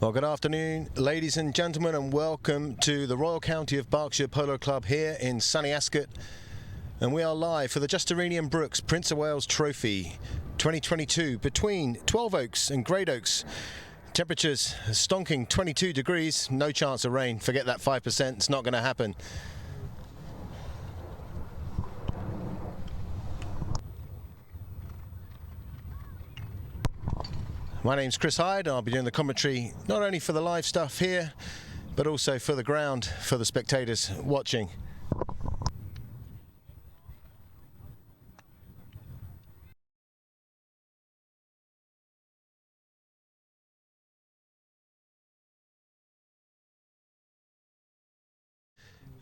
Well, good afternoon, ladies and gentlemen, and welcome to the Royal County of Berkshire Polo Club here in sunny Ascot. And we are live for the Justin Brooks Prince of Wales Trophy 2022 between 12 Oaks and Great Oaks. Temperatures stonking 22 degrees, no chance of rain. Forget that 5%, it's not going to happen. My name's Chris Hyde, and I'll be doing the commentary not only for the live stuff here, but also for the ground, for the spectators watching.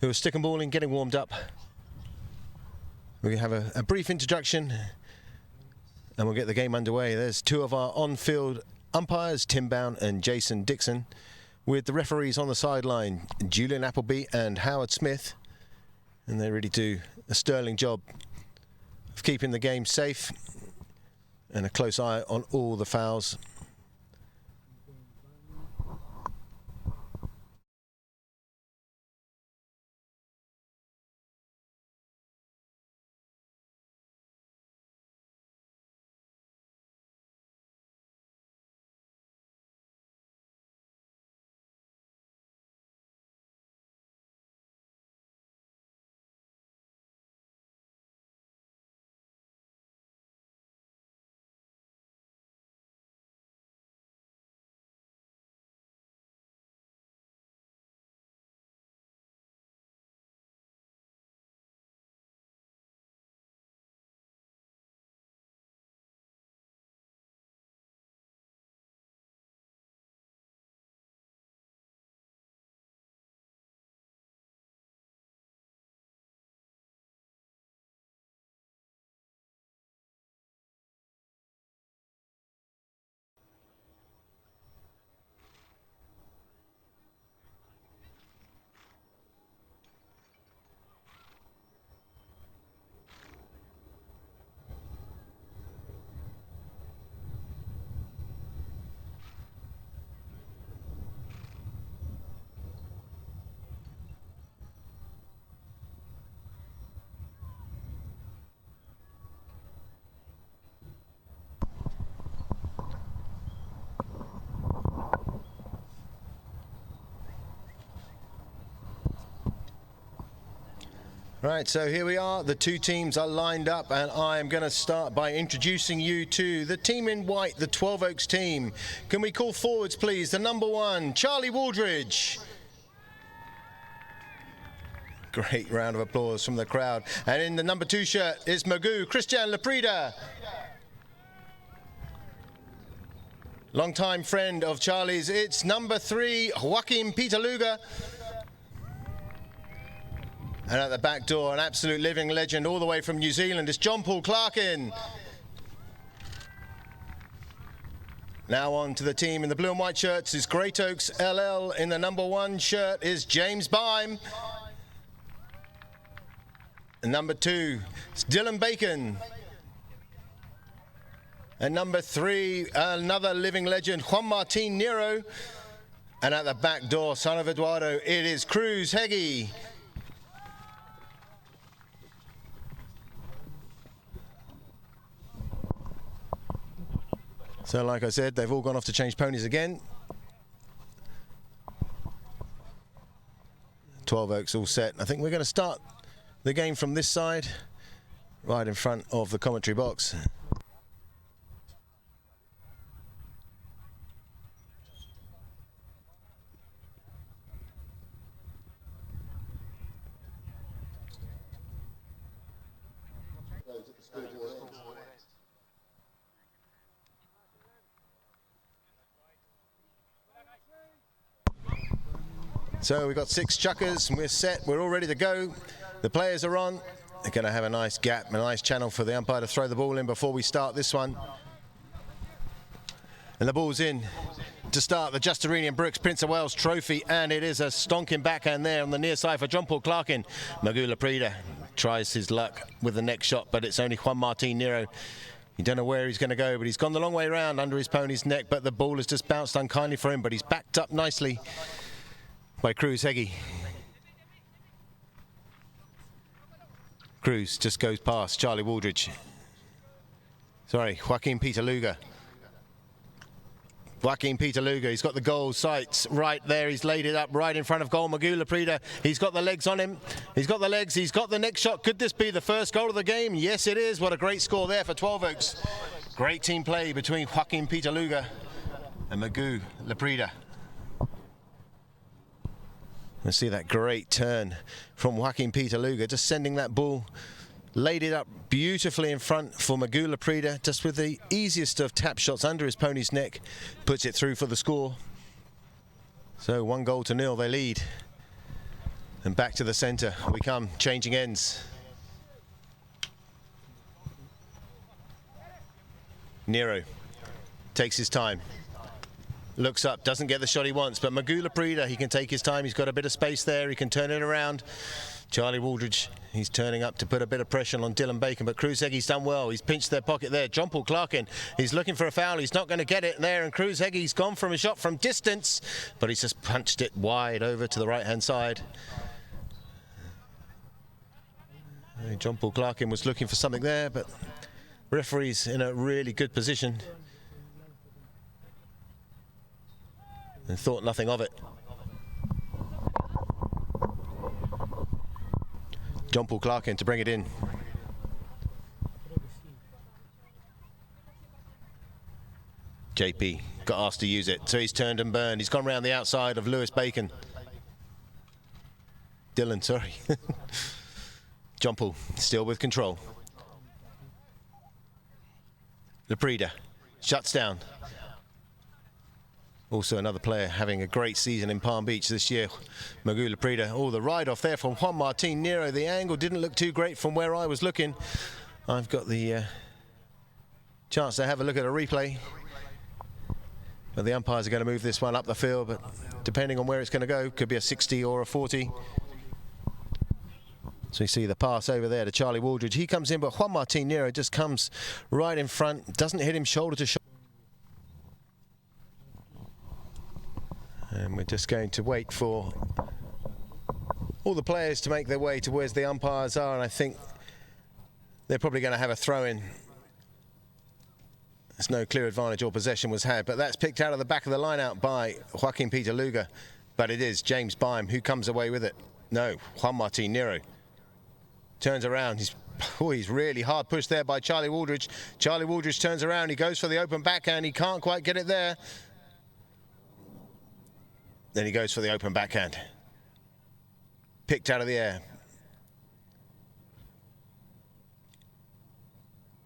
Who are stick and balling, getting warmed up. We're going to have a brief introduction and we'll get the game underway. There's two of our on-field umpires, Tim Bown and Jason Dixon, with the referees on the sideline, Julian Appleby and Howard Smith. And they really do a sterling job of keeping the game safe and a close eye on all the fouls. Right, so here we are. The two teams are lined up, and I am going to start by introducing you to the team in white, the 12 Oaks team. Can we call forwards, please? The number 1, Charlie Waldridge. Great round of applause from the crowd. And in the number 2 shirt is Magoo, Christian Laprida. Long-time friend of Charlie's, it's number 3, Joaquin Pitaluga. And at the back door, an absolute living legend all the way from New Zealand is John Paul Clarkin. Now on to the team in the blue and white shirts is Great Oaks LL. In the number 1 shirt is James Bime. And number 2 is Dylan Bacon. And number 3, another living legend, Juan Martin Nero. And at the back door, son of Eduardo, it is Cruz Heggie. So like I said, they've all gone off to change ponies again. 12 Oaks all set. I think we're going to start the game from this side, right in front of the commentary box. So we've got 6 chuckers, and we're set, we're all ready to go. The players are on. They're going to have a nice gap, a nice channel for the umpire to throw the ball in before we start this one. And the ball's in to start the Justin Brooks Prince of Wales Trophy, and it is a stonking backhand there on the near side for John Paul Clarkin. Magoo Laprida tries his luck with the next shot, but it's only Juan Martin Nero You don't know where he's going to go, but he's gone the long way around under his pony's neck, but the ball has just bounced unkindly for him, but he's backed up nicely by Cruz Heggie. Cruz just goes past Charlie Wooldridge. Sorry, Joaquin Pitaluga. Joaquin Pitaluga, he's got the goal sights right there. He's laid it up right in front of goal. Magoo Laprida, he's got the legs on him. He's got the legs, he's got the next shot. Could this be the first goal of the game? Yes, it is. What a great score there for 12 Oaks. Great team play between Joaquin Pitaluga and Magoo Laprida. Let's see that great turn from Joaquin Pitaluga, just sending that ball, laid it up beautifully in front for Magoo Laprida, just with the easiest of tap shots under his pony's neck, puts it through for the score. So 1-0 they lead. And back to the centre we come, changing ends. Nero takes his time. Looks up, doesn't get the shot he wants, but Magoo Laprida, he can take his time. He's got a bit of space there. He can turn it around. Charlie Wooldridge, he's turning up to put a bit of pressure on Dylan Bacon, but Cruz Heggie's done well. He's pinched their pocket there. John Paul Clarkin, he's looking for a foul. He's not going to get it there, and Cruz Heggie's gone from a shot from distance, but he's just punched it wide over to the right-hand side. John Paul Clarkin was looking for something there, but referee's in a really good position and thought nothing of it. John Paul Clarkin to bring it in. JP got asked to use it, so he's turned and burned. He's gone round the outside of Lewis Bacon. Dylan, sorry. John Paul still with control. Laprida shuts down. Also another player having a great season in Palm Beach this year, Magoo Laprida. Oh, the ride off there from Juan Martin Nero. The angle didn't look too great from where I was looking. I've got the chance to have a look at a replay. But the umpires are going to move this one up the field, but depending on where it's going to go, could be a 60 or a 40. So you see the pass over there to Charlie Wooldridge. He comes in, but Juan Martin Nero just comes right in front, doesn't hit him shoulder to shoulder. And we're just going to wait for all the players to make their way to where the umpires are, and I think they're probably going to have a throw-in. There's no clear advantage or possession was had, but that's picked out of the back of the line out by Joaquin Pitaluga. But it is James Byam who comes away with it. No, Juan Martin Nero turns around. He's really hard pushed there by Charlie Wooldridge. Charlie Wooldridge turns around. He goes for the open backhand. He can't quite get it there. Then he goes for the open backhand. Picked out of the air.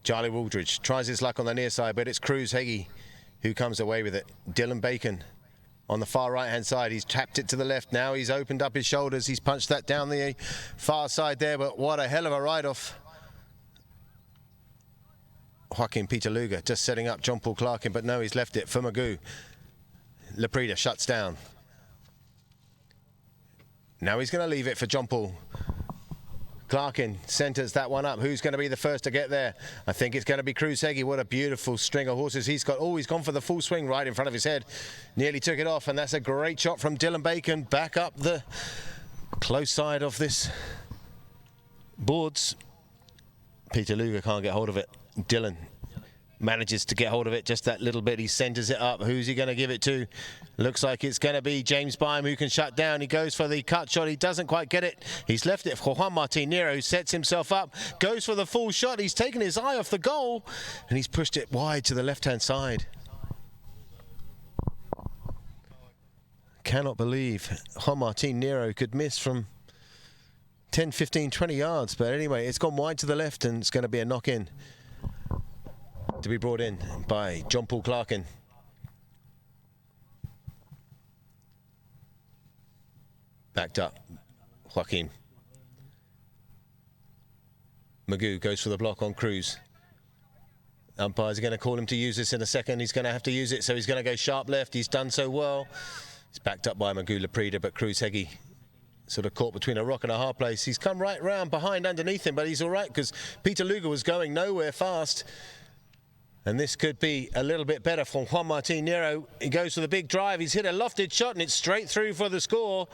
Charlie Wooldridge tries his luck on the near side, but it's Cruz Heggie who comes away with it. Dylan Bacon on the far right-hand side. He's tapped it to the left. Now he's opened up his shoulders. He's punched that down the far side there, but what a hell of a ride-off. Joaquin Pitaluga just setting up John Paul Clarkin, but no, he's left it for Magoo. Laprida shuts down. Now he's going to leave it for John Paul. Clarkin centres that one up. Who's going to be the first to get there? I think it's going to be Cruz Heggie. What a beautiful string of horses he's got. Oh, he's gone for the full swing right in front of his head. Nearly took it off, and that's a great shot from Dylan Bacon. Back up the close side of this boards. Pitaluga can't get hold of it. Dylan manages to get hold of it just that little bit. He centres it up. Who's he going to give it to? Looks like it's going to be James Byam who can shut down. He goes for the cut shot. He doesn't quite get it. He's left it for Juan Martin Nero, who sets himself up, goes for the full shot. He's taken his eye off the goal, and he's pushed it wide to the left-hand side. Cannot believe Juan Martin Nero could miss from 10, 15, 20 yards. But anyway, it's gone wide to the left, and it's going to be a knock-in to be brought in by John Paul Clarkin. Backed up, Joaquin. Magoo goes for the block on Cruz. Umpires are going to call him to use this in a second. He's going to have to use it, so he's going to go sharp left. He's done so well. He's backed up by Magoo Laprida, but Cruz Heggie sort of caught between a rock and a hard place. He's come right round behind underneath him, but he's all right because Pitaluga was going nowhere fast. And this could be a little bit better for Juan Martin Nero. He goes for the big drive. He's hit a lofted shot and it's straight through for the score.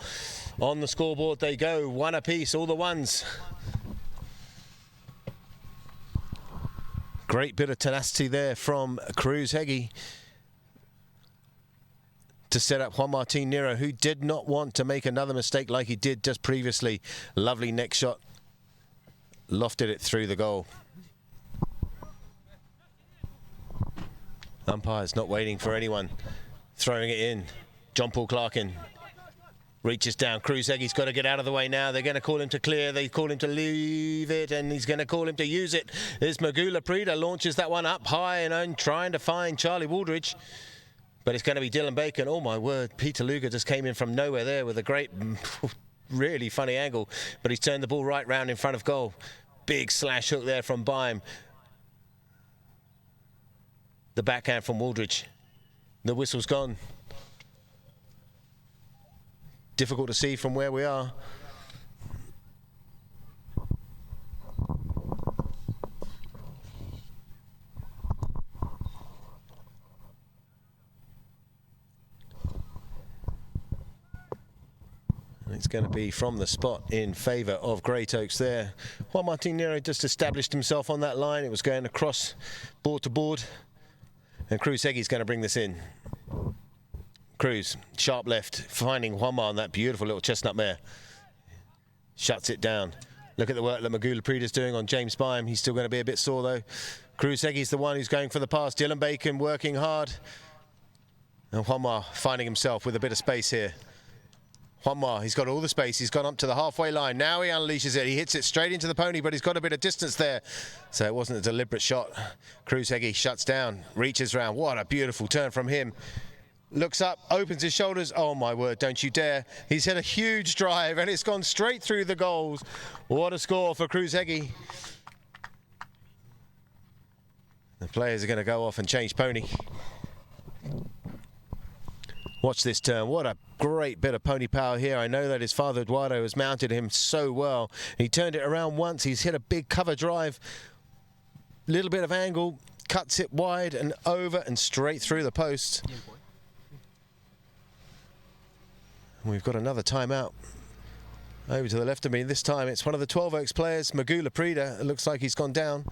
On the scoreboard they go, one apiece, all the ones. Great bit of tenacity there from Cruz Heggie to set up Juan Martin Nero, who did not want to make another mistake like he did just previously. Lovely next shot. Lofted it through the goal. Umpire's not waiting for anyone. Throwing it in. John Paul Clarkin reaches down. Cruz Heggie's got to get out of the way now. They're going to call him to clear. They call him to leave it, and he's going to call him to use it. There's Magula Prida, launches that one up high and trying to find Charlie Waldridge. But it's going to be Dylan Bacon. Oh, my word. Peter Luger just came in from nowhere there with a great, really funny angle. But he's turned the ball right round in front of goal. Big slash hook there from Byam. The backhand from Waldridge. The whistle's gone. Difficult to see from where we are. And it's going to be from the spot in favour of Great Oaks there. Juan Martin Nero just established himself on that line. It was going across board to board. And Cruz Heggie's going to bring this in. Cruz, sharp left, finding Juanma on that beautiful little chestnut mare. Shuts it down. Look at the work that Magula Prida's doing on James Byam. He's still going to be a bit sore though. Cruz Heggie's the one who's going for the pass. Dylan Bacon working hard. And Juanma finding himself with a bit of space here. Juanma, he's got all the space. He's gone up to the halfway line. Now he unleashes it. He hits it straight into the pony, but he's got a bit of distance there. So it wasn't a deliberate shot. Cruz Heggie shuts down, reaches round. What a beautiful turn from him. Looks up, opens his shoulders. Oh, my word, don't you dare. He's hit a huge drive, and it's gone straight through the goals. What a score for Cruz Heggie. The players are going to go off and change pony. Watch this turn. What a great bit of pony power here. I know that his father Eduardo has mounted him so well. He turned it around once. He's hit a big cover drive. Little bit of angle. Cuts it wide and over and straight through the post. We've got another timeout. Over to the left of me. This time it's one of the 12 Oaks players, Magula Prida. It looks like he's gone down.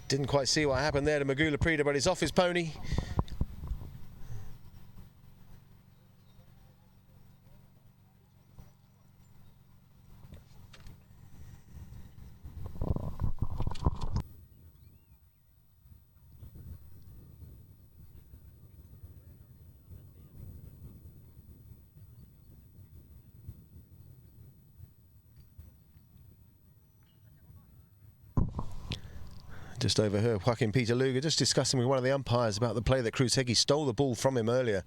Didn't quite see what happened there to Magula Prida, but he's off his pony. Just overheard Joaquin Peter Luger just discussing with one of the umpires about the play that Cruz Heggie stole the ball from him earlier.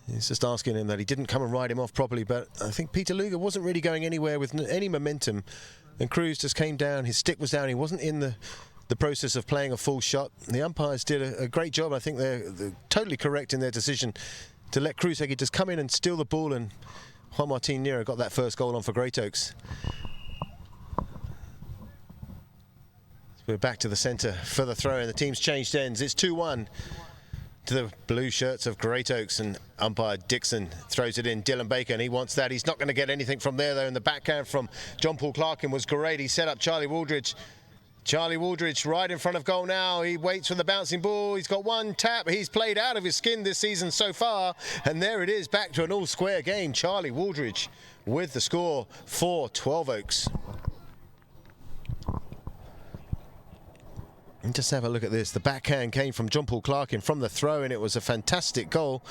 He's just asking him that he didn't come and ride him off properly, but I think Peter Luger wasn't really going anywhere with any momentum, and Cruz just came down, his stick was down, he wasn't in the process of playing a full shot. The umpires did a great job. I think they're totally correct in their decision to let Cruz Heggie just come in and steal the ball, and Juan Martin Nero got that first goal on for Great Oaks. We're back to the centre for the throw, and the team's changed ends. It's 2-1 to the blue shirts of Great Oaks, and umpire Dixon throws it in. Dylan Bacon, he wants that. He's not going to get anything from there, though, and the backhand from John Paul Clarkin was great. He set up Charlie Waldridge. Charlie Waldridge right in front of goal now. He waits for the bouncing ball. He's got one tap. He's played out of his skin this season so far, and there it is, back to an all-square game. Charlie Waldridge with the score for 12 Oaks. And just have a look at this. The backhand came from John Paul Clarkin from the throw, and it was a fantastic goal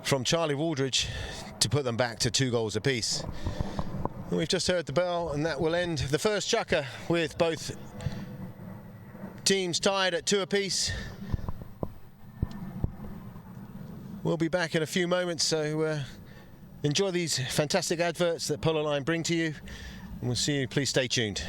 from Charlie Waldridge to put them back to 2 goals apiece. And we've just heard the bell, and that will end the first chukker with both teams tied at 2 apiece. We'll be back in a few moments, so enjoy these fantastic adverts that Polo Line bring to you, and we'll see you. Please stay tuned.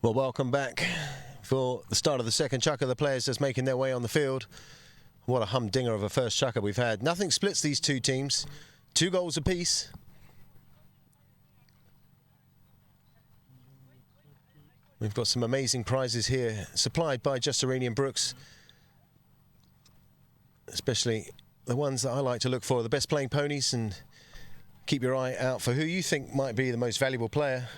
Well, welcome back for the start of the second chukker. The players just making their way on the field. What a humdinger of a first chukker we've had. Nothing splits these two teams. 2 goals apiece. We've got some amazing prizes here, supplied by Justaranian Brooks. Especially the ones that I like to look for, the best playing ponies, and keep your eye out for who you think might be the most valuable player.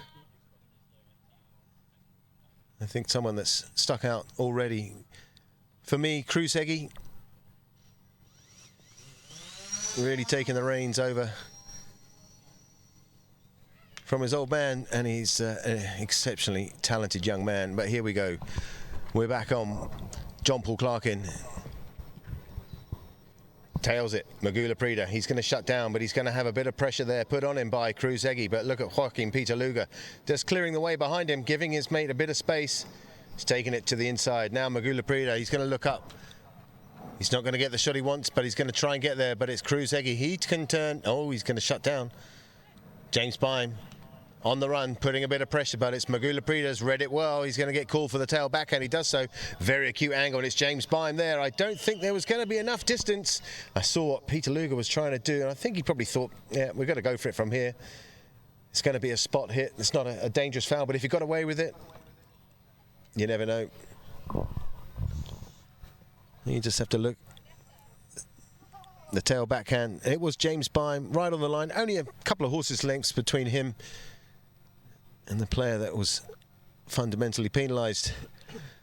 I think someone that's stuck out already. For me, Cruz Heggie. Really taking the reins over from his old man, and he's an exceptionally talented young man. But here we go. We're back on John Paul Clarkin. Tails it, Magula Prida. He's going to shut down, but he's going to have a bit of pressure there put on him by Cruz Heggie. But look at Joaquin Peter Luger just clearing the way behind him, giving his mate a bit of space. He's taking it to the inside. Now Magula Prida, he's going to look up. He's not going to get the shot he wants, but he's going to try and get there. But it's Cruz Heggie. He can turn. Oh, he's going to shut down. James Bime on the run, putting a bit of pressure, but it's Magula Prida's read it well. He's going to get called for the tail backhand. He does so. Very acute angle, and it's James Bime there. I don't think there was going to be enough distance. I saw what Peter Luger was trying to do, and I think he probably thought, yeah, we've got to go for it from here. It's going to be a spot hit. It's not a dangerous foul, but if he got away with it, you never know. You just have to look. The tail backhand. It was James Bime right on the line. Only a couple of horses' lengths between him and the player that was fundamentally penalised.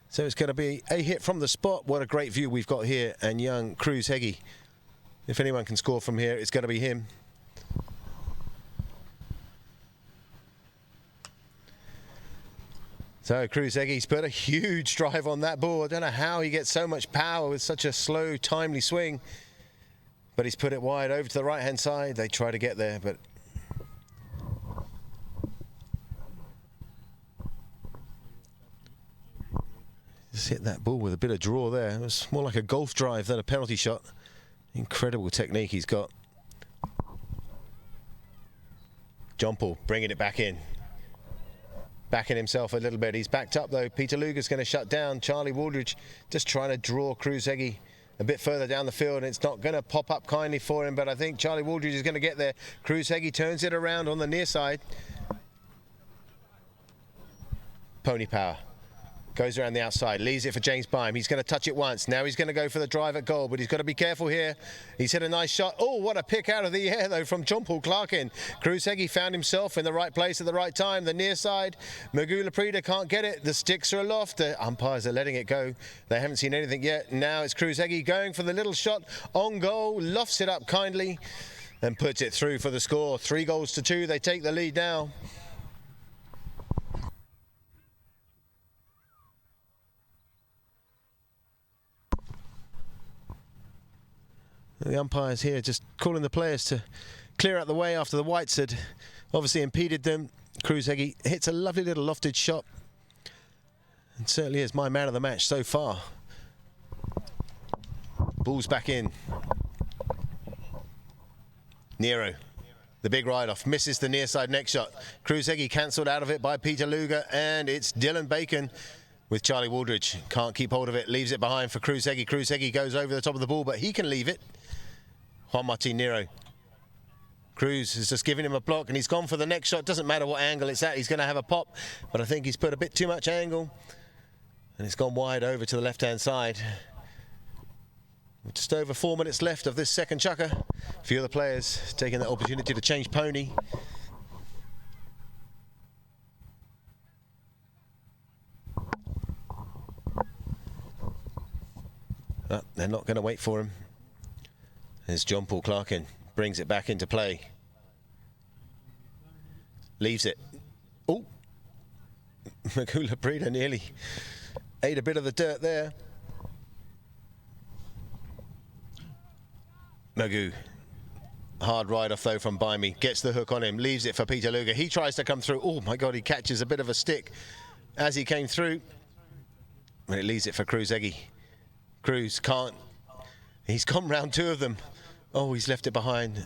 So it's going to be a hit from the spot. What a great view we've got here. And young Cruz Heggie. If anyone can score from here, it's going to be him. So Cruz Heggie's put a huge drive on that ball. I don't know how he gets so much power with such a slow, timely swing. But he's put it wide over to the right-hand side. They try to get there, but just hit that ball with a bit of draw there. It was more like a golf drive than a penalty shot. Incredible technique he's got. John Paul bringing it back in. Backing himself a little bit. He's backed up though. Peter Luger's going to shut down. Charlie Waldridge just trying to draw Cruz Heggie a bit further down the field, and it's not going to pop up kindly for him, but I think Charlie Waldridge is going to get there. Cruz Heggie turns it around on the near side. Pony Power goes around the outside, leaves it for James Bime. He's going to touch it once. Now he's going to go for the drive at goal, but he's got to be careful here. He's hit a nice shot. Oh, what a pick out of the air, though, from John Paul Clarkin. Cruz Heggie found himself in the right place at the right time. The near side, Magula Prida can't get it. The sticks are aloft. The umpires are letting it go. They haven't seen anything yet. Now it's Cruz Heggie going for the little shot on goal, lofts it up kindly and puts it through for the score. 3-2. They take the lead now. The umpires here just calling the players to clear out the way after the whites had obviously impeded them. Cruz Heggie hits a lovely little lofted shot and certainly is my man of the match so far. Ball's back in. Nero, the big ride-off, misses the near side neck shot. Cruz Heggie cancelled out of it by Peter Luger, and it's Dylan Bacon with Charlie Waldridge. Can't keep hold of it, leaves it behind for Cruz Heggie. Cruz Heggie goes over the top of the ball, but he can leave it. Juan Martin Nero. Cruz is just giving him a block, and he's gone for the next shot. Doesn't matter what angle it's at, he's going to have a pop, but I think he's put a bit too much angle, and it's gone wide over to the left-hand side. Just over 4 minutes left of this second chukker. A few of the players taking that opportunity to change pony. They're not going to wait for him. There's John Paul Clarkin, brings it back into play. Leaves it. Oh, Magula Prida nearly ate a bit of the dirt there. Magoo, hard ride off though from Bimey, gets the hook on him, leaves it for Peter Luger. He tries to come through. Oh my God, he catches a bit of a stick as he came through. And it leaves it for Cruz Heggie. Cruz can't. He's gone round 2 of them. Oh, he's left it behind.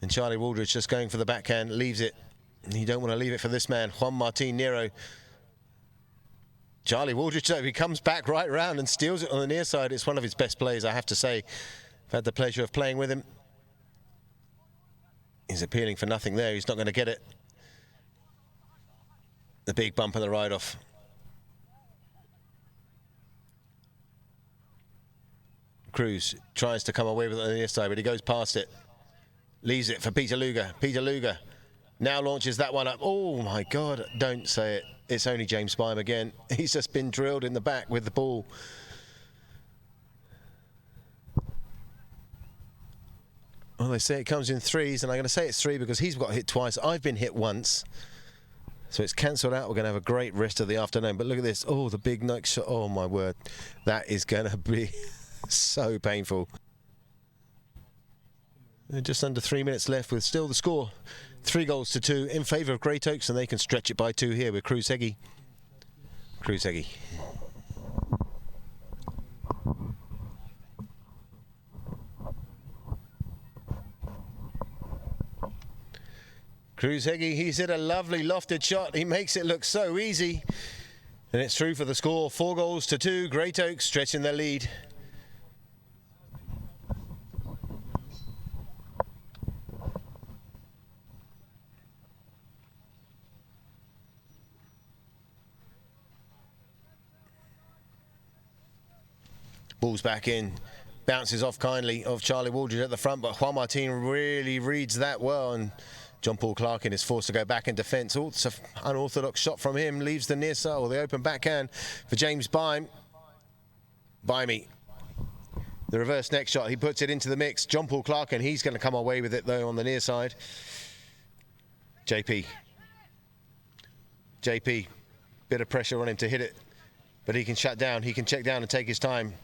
And Charlie Waldridge just going for the backhand, leaves it. You don't want to leave it for this man, Juan Martin Nero. Charlie Waldridge, though, he comes back right round and steals it on the near side. It's one of his best plays, I have to say. I've had the pleasure of playing with him. He's appealing for nothing there. He's not going to get it. The big bump on the ride-off. Cruz tries to come away with it on the near side, but he goes past it. Leaves it for Peter Luger. Peter Luger now launches that one up. Oh, my God, don't say it. It's only James Byam again. He's just been drilled in the back with the ball. Well, they say it comes in threes, and I'm going to say it's three because he's got hit twice. I've been hit once. So it's cancelled out. We're going to have a great rest of the afternoon. But look at this. Oh, the big next shot. Oh, my word. That is going to be so painful. Just under 3 minutes left with still the score. 3-2 in favour of Great Oaks, and they can stretch it by 2 here with Cruz Heggie. Cruz Heggie. Cruz Heggie, he's hit a lovely lofted shot. He makes it look so easy. And it's through for the score. 4-2. Great Oaks stretching their lead. Ball's back in, bounces off kindly of Charlie Waldridge at the front, but Juan Martin really reads that well, and John Paul Clarkin is forced to go back in defence. Oh, it's an unorthodox shot from him, leaves the near side, or the open backhand for James Byam. Byamie, the reverse next shot, he puts it into the mix. John Paul Clarkin, he's going to come away with it though on the near side. JP, bit of pressure on him to hit it, but he can shut down, he can check down and take his time.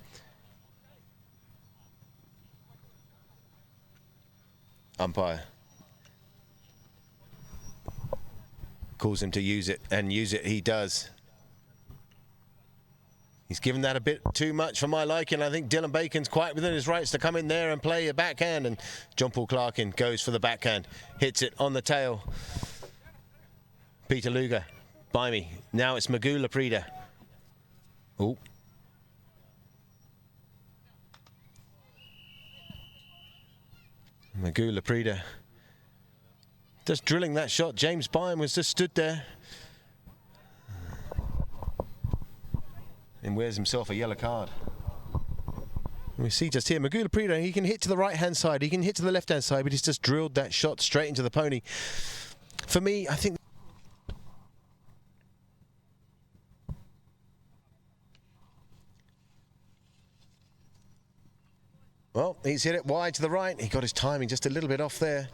Umpire calls him to use it, and use it he does. He's given that a bit too much for my liking. I think Dylan Bacon's quite within his rights to come in there and play a backhand, and John Paul Clarkin goes for the backhand, hits it on the tail. Peter Luger, Byamie. Now it's Magoo Laprida. Oh. Magoo Laprida just drilling that shot. James Byam was just stood there and wears himself a yellow card. We see just here Magoo Laprida, he can hit to the right hand side, he can hit to the left hand side, but he's just drilled that shot straight into the pony. For me, I think well, he's hit it wide to the right. He got his timing just a little bit off there.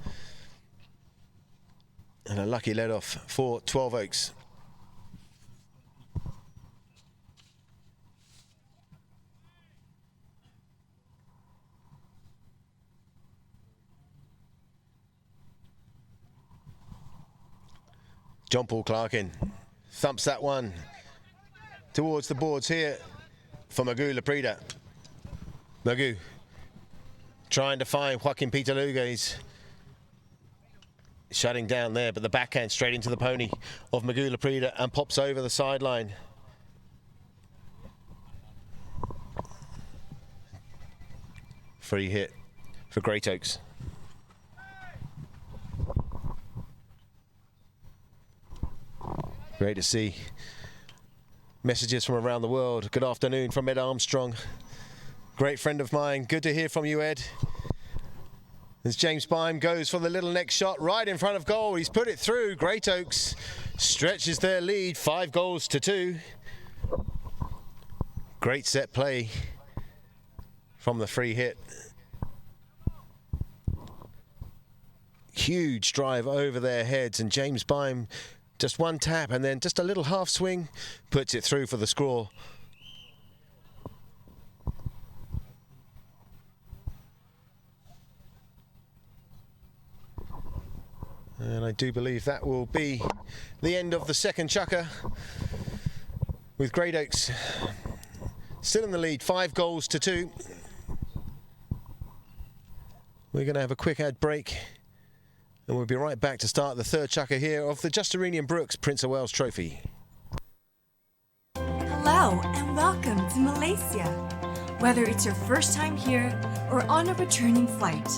And a lucky let off for 12 Oaks. John Paul Clarkin thumps that one towards the boards here for Magoo Laprida. Magoo trying to find Joaquin Peter Luger. He's shutting down there, but the backhand straight into the pony of Magoo Laprida and pops over the sideline. Free hit for Great Oaks. Great to see messages from around the world. Good afternoon from Ed Armstrong. Great friend of mine. Good to hear from you, Ed. As James Byam goes for the little next shot right in front of goal. He's put it through. Great Oaks stretches their lead 5-2. Great set play from the free hit. Huge drive over their heads, and James Byam just one tap and then just a little half swing puts it through for the score. And I do believe that will be the end of the second chukker, with Great Oaks still in the lead, 5-2. We're going to have a quick ad break, and we'll be right back to start the third chukker here of the Just Iranian Brooks Prince of Wales Trophy. Welcome to Malaysia. Whether it's your first time here or on a returning flight,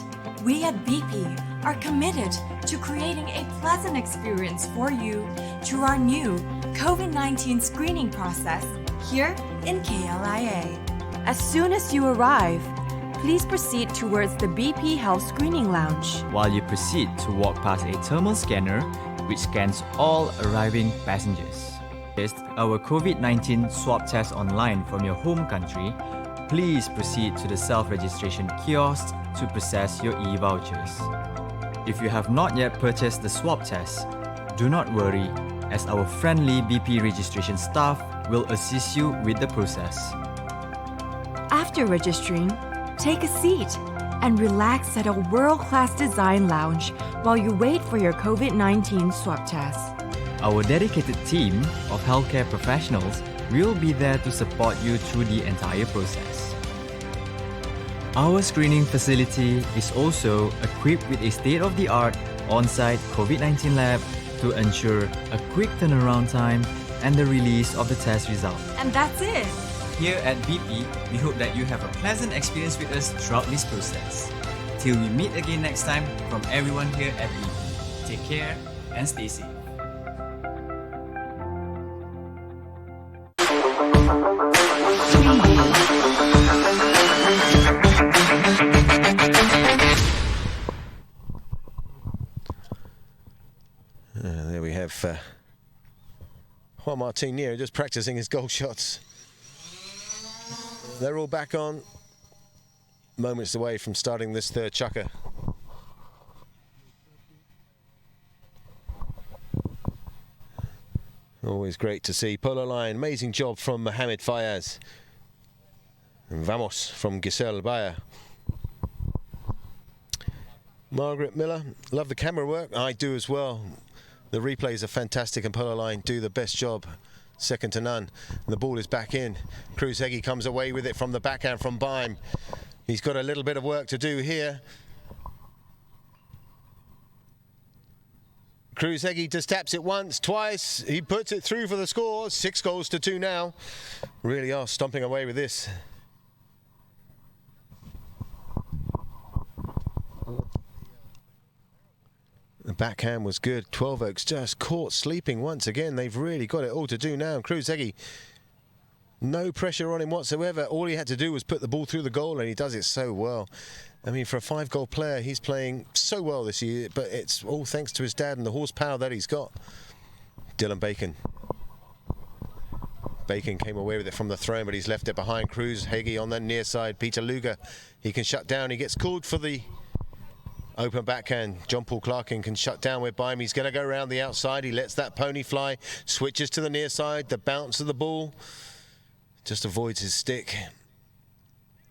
we at BP are committed to creating a pleasant experience for you through our new COVID-19 screening process here in KLIA. As soon as you arrive, please proceed towards the BP Health Screening Lounge. While you proceed to walk past a thermal scanner which scans all arriving passengers. Test our COVID-19 swab test online from your home country. Please proceed to the self-registration kiosk to process your e-vouchers. If you have not yet purchased the swab test, do not worry, as our friendly BP registration staff will assist you with the process. After registering, take a seat and relax at a world-class design lounge while you wait for your COVID-19 swab test. Our dedicated team of healthcare professionals will be there to support you through the entire process. Our screening facility is also equipped with a state-of-the-art on-site COVID-19 lab to ensure a quick turnaround time and the release of the test result. And that's it. Here at BP, we hope that you have a pleasant experience with us throughout this process. Till we meet again next time, from everyone here at BP, take care and stay safe. There we have Juan Martin Nero just practicing his goal shots. They're all back on, moments away from starting this third chukker. Always great to see. Polo line, amazing job from Mohamed Fayaz. And Vamos from Giselle Bayer. Margaret Miller, love the camera work. I do as well. The replays are fantastic and Polo line do the best job. Second to none. And the ball is back in. Cruz Heggie comes away with it from the backhand from Baim. He's got a little bit of work to do here. Cruz Heggie just taps it once, twice. He puts it through for the score. 6-2 now. Really are stomping away with this. The backhand was good. 12 Oaks just caught sleeping once again. They've really got it all to do now. Cruz Heggie, no pressure on him whatsoever. All he had to do was put the ball through the goal, and he does it so well. I mean, for a 5-goal player, he's playing so well this year, but it's all thanks to his dad and the horsepower that he's got. Dylan Bacon. Bacon came away with it from the throw, but he's left it behind. Cruz Heggie on the near side. Peter Luger, he can shut down. He gets called for the open backhand. John Paul Clarkin can shut down with Baim. He's going to go around the outside. He lets that pony fly. Switches to the near side. The bounce of the ball just avoids his stick.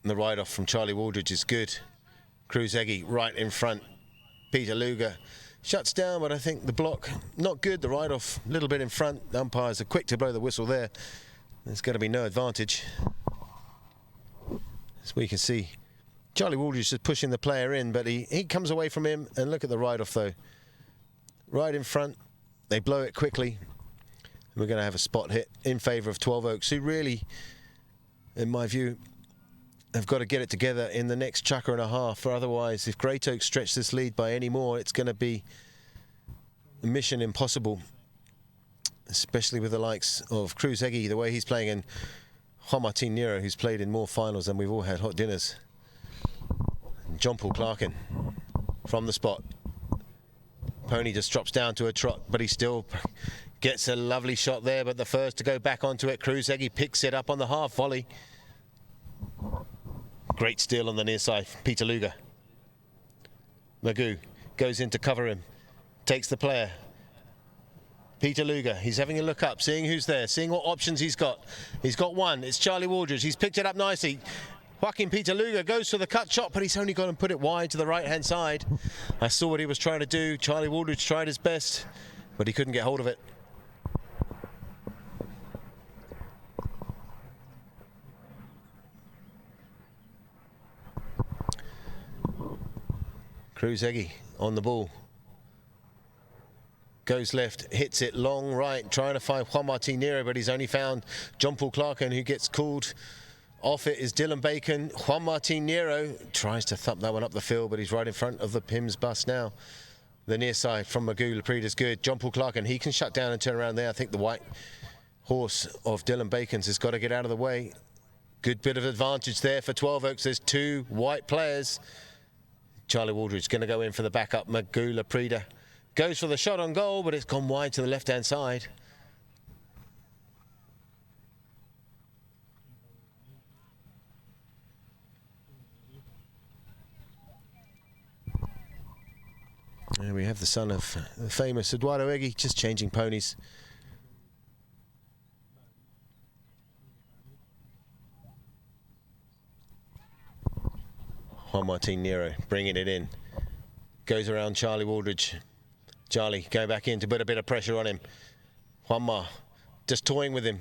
And the ride-off from Charlie Waldridge is good. Cruz Heggie right in front. Peter Luger shuts down, but I think the block, not good. The ride-off a little bit in front. The umpires are quick to blow the whistle there. There's going to be no advantage. As we can see, Charlie Waldridge is pushing the player in, but he comes away from him, and look at the ride-off though. Right in front, they blow it quickly. We're going to have a spot hit in favour of 12 Oaks, who really, in my view, have got to get it together in the next chukker and a half, or otherwise, if Great Oaks stretch this lead by any more, it's going to be a mission impossible, especially with the likes of Cruz Heggie, the way he's playing, and Juan Martin Nero, who's played in more finals than we've all had hot dinners. John Paul Clarkin from the spot. Pony just drops down to a trot, but he still gets a lovely shot there, but the first to go back onto it, Cruz Heggie picks it up on the half volley. Great steal on the near side, Peter Luger. Magoo goes in to cover him, takes the player. Peter Luger, he's having a look up, seeing who's there, seeing what options he's got. He's got one, it's Charlie Waldridge, he's picked it up nicely. Joaquin Peter Luger goes for the cut shot, but he's only got to put it wide to the right-hand side. I saw what he was trying to do. Charlie Waldridge tried his best, but he couldn't get hold of it. Cruz Heggie on the ball. goes left, hits it long right, trying to find Juan Martin Nero, but he's only found John Paul Clarkin, who gets called off. It is Dylan Bacon. Juan Martin Nero tries to thump that one up the field, but he's right in front of the Pimm's bus now. The near side from Magoo Laprida's good. John Paul Clarkin, he can shut down and turn around there. I think the white horse of Dylan Bacon's has got to get out of the way. Good bit of advantage there for 12 Oaks. There's two white players. Charlie Waldridge going to go in for the backup. Magoo Laprida goes for the shot on goal, but it's gone wide to the left-hand side. There we have the son of the famous Eduardo Eggy, just changing ponies. Juan Martin Nero bringing it in. Goes around Charlie Waldridge. Charlie going back in to put a bit of pressure on him. Juanma just toying with him.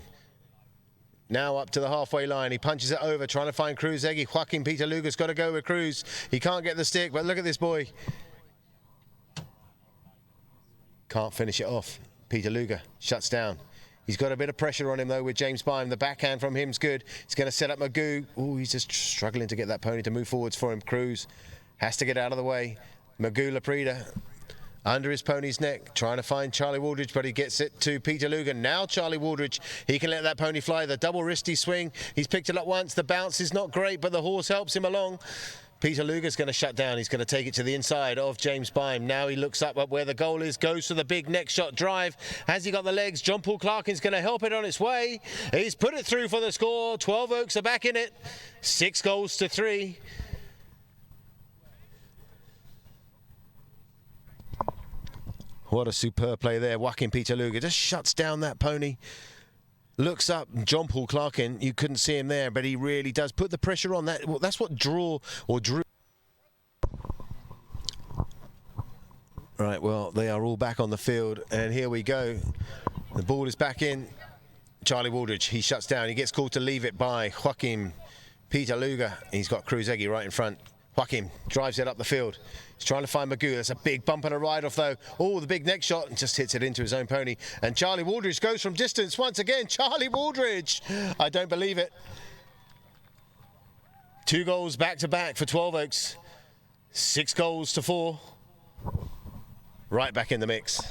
Now up to the halfway line. He punches it over, trying to find Cruz Eggy. Joaquin Peter Luger's got to go with Cruz. He can't get the stick, but look at this boy. Can't finish it off. Peter Luger shuts down. He's got a bit of pressure on him, though, with James Bime. The backhand from him's good. He's going to set up Magoo. Oh, he's just struggling to get that pony to move forwards for him. Cruz has to get out of the way. Magoo Laprida under his pony's neck, trying to find Charlie Waldridge, but he gets it to Peter Luger. Now Charlie Waldridge, he can let that pony fly. The double wristy swing. He's picked it up once. The bounce is not great, but the horse helps him along. Peter Luger's going to shut down. He's going to take it to the inside of James Bime. Now he looks up where the goal is, goes for the big neck shot drive. Has he got the legs? John Paul Clarkin's going to help it on its way. He's put it through for the score. 12 Oaks are back in it. 6 goals to 3. What a superb play there. Joaquin Peter Luger just shuts down that pony. Looks up, John Paul Clarkin, you couldn't see him there, but he really does put the pressure on. That's what drew. Right, well, they are all back on the field, and here we go. The ball is back in. Charlie Waldridge, he shuts down. He gets called to leave it by Joaquin Peter Luger. He's got Cruz Eggy right in front. Joaquin drives it up the field. He's trying to find Magoo. That's a big bump and a ride-off, though. Oh, the big neck shot, and just hits it into his own pony. And Charlie Waldridge goes from distance once again. Charlie Waldridge. I don't believe it. 2 goals back-to-back for 12 Oaks. 6 goals to 4. Right back in the mix.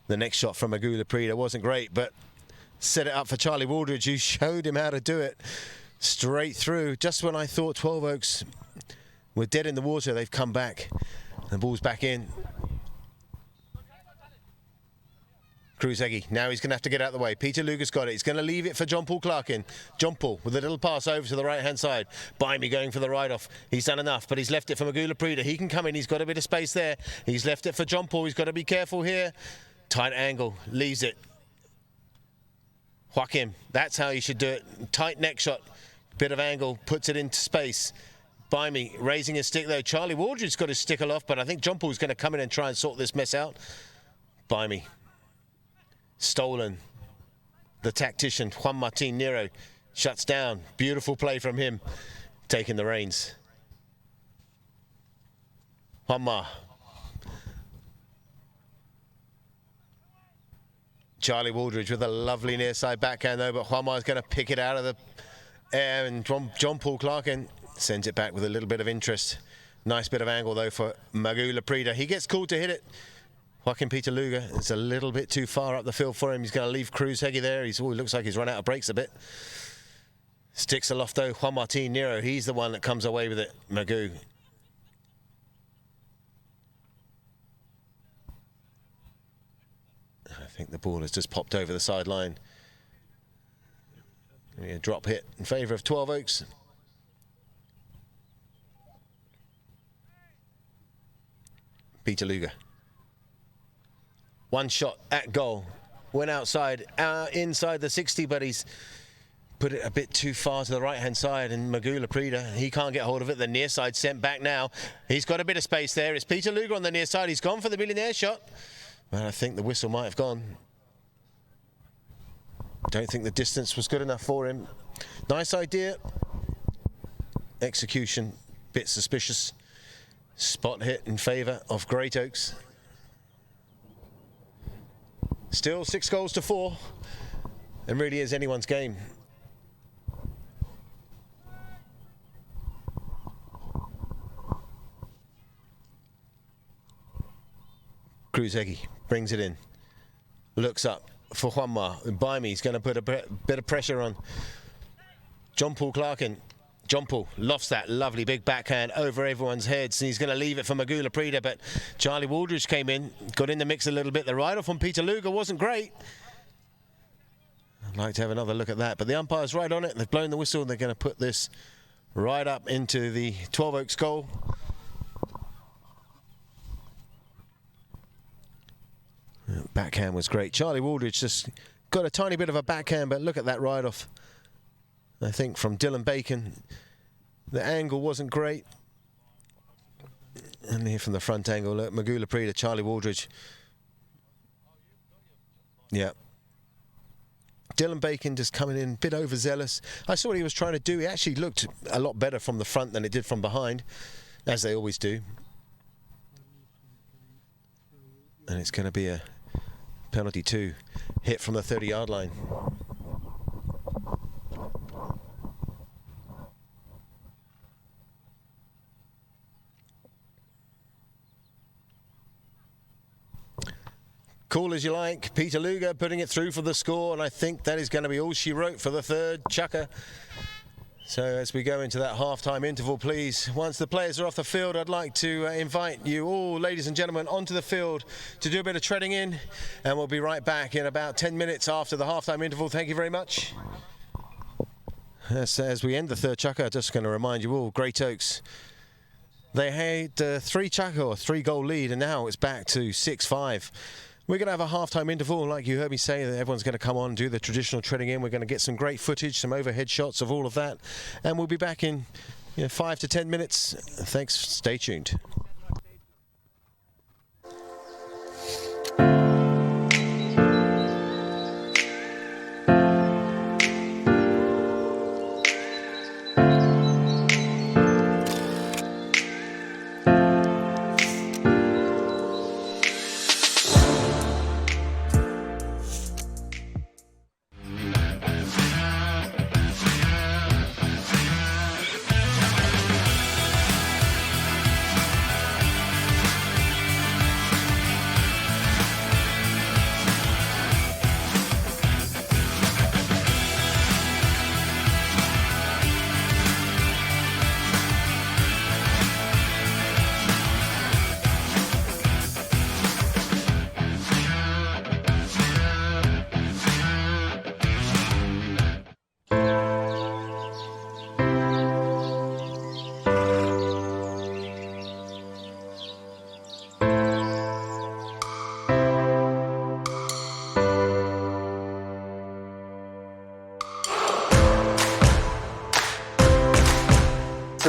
The next shot from Magoo Laprida wasn't great, but set it up for Charlie Waldridge, who showed him how to do it. Straight through. Just when I thought 12 Oaks were dead in the water, they've come back. The ball's back in. Cruz Eggy, now he's going to have to get out of the way. Peter Luger's got it. He's going to leave it for John Paul Clarkin. John Paul with a little pass over to the right-hand side. Bimey going for the ride-off. He's done enough, but he's left it for Magoo Laprida. He can come in. He's got a bit of space there. He's left it for John Paul. He's got to be careful here. Tight angle. Leaves it. Joaquin, that's how you should do it. Tight neck shot. Bit of angle, puts it into space. Bimey raising his stick though. Charlie Waldridge's got his stick aloft, but I think John Paul's going to come in and try and sort this mess out. Bimey. Stolen. The tactician, Juan Martin Nero, shuts down. Beautiful play from him, taking the reins. Juanma. Charlie Waldridge with a lovely near side backhand though, but Juanma's going to pick it out of the air, and John Paul Clarkin sends it back with a little bit of interest. Nice bit of angle though for Magoo Laprida. He gets called to hit it. Joaquin Peter Luger, it's a little bit too far up the field for him. He's going to leave Cruz Eggy there. He looks like he's run out of brakes a bit. Sticks aloft though. Juan Martin Nero, he's the one that comes away with it. Magoo. I think the ball has just popped over the sideline. A drop hit in favour of 12 Oaks. Peter Luger. One shot at goal. Went outside, inside the 60, but he's put it a bit too far to the right-hand side, and Magoo Laprida, he can't get hold of it. The near side sent back now. He's got a bit of space there. It's Peter Luger on the near side. He's gone for the millionaire shot. But I think the whistle might have gone. Don't think the distance was good enough for him. Nice idea. Execution, bit suspicious. Spot hit in favour of Great Oaks. Still 6-4, and really is anyone's game. Kruzegi brings it in, looks up for Juanma. Baimi's going to put a bit of pressure on John Paul Clarkin. John Paul lofts that lovely big backhand over everyone's heads, and he's going to leave it for Magula Prida, but Charlie Waldridge came in, got in the mix a little bit. The ride-off on Peter Luger wasn't great. I'd like to have another look at that, but the umpire's right on it. They've blown the whistle, and they're going to put this right up into the 12 Oaks goal. Backhand was great. Charlie Waldridge just got a tiny bit of a backhand, but look at that ride-off. I think from Dylan Bacon, the angle wasn't great. And here from the front angle, look, Magula Prida, Charlie Waldridge. Yeah. Dylan Bacon just coming in a bit overzealous. I saw what he was trying to do. He actually looked a lot better from the front than it did from behind, as they always do. And it's going to be a penalty too, hit from the 30-yard line. Cool as you like. Peter Luger putting it through for the score, and I think that is going to be all she wrote for the third chukker. So as we go into that half-time interval, please, once the players are off the field, I'd like to invite you all, ladies and gentlemen, onto the field to do a bit of treading in, and we'll be right back in about 10 minutes after the half-time interval. Thank you very much. As we end the third chukker, just going to remind you all, Great Oaks, they had 3-goal lead, and now it's back to 6-5. We're going to have a half-time interval, like you heard me say, that everyone's going to come on and do the traditional treading in. We're going to get some great footage, some overhead shots of all of that, and we'll be back in 5 to 10 minutes. Thanks, stay tuned.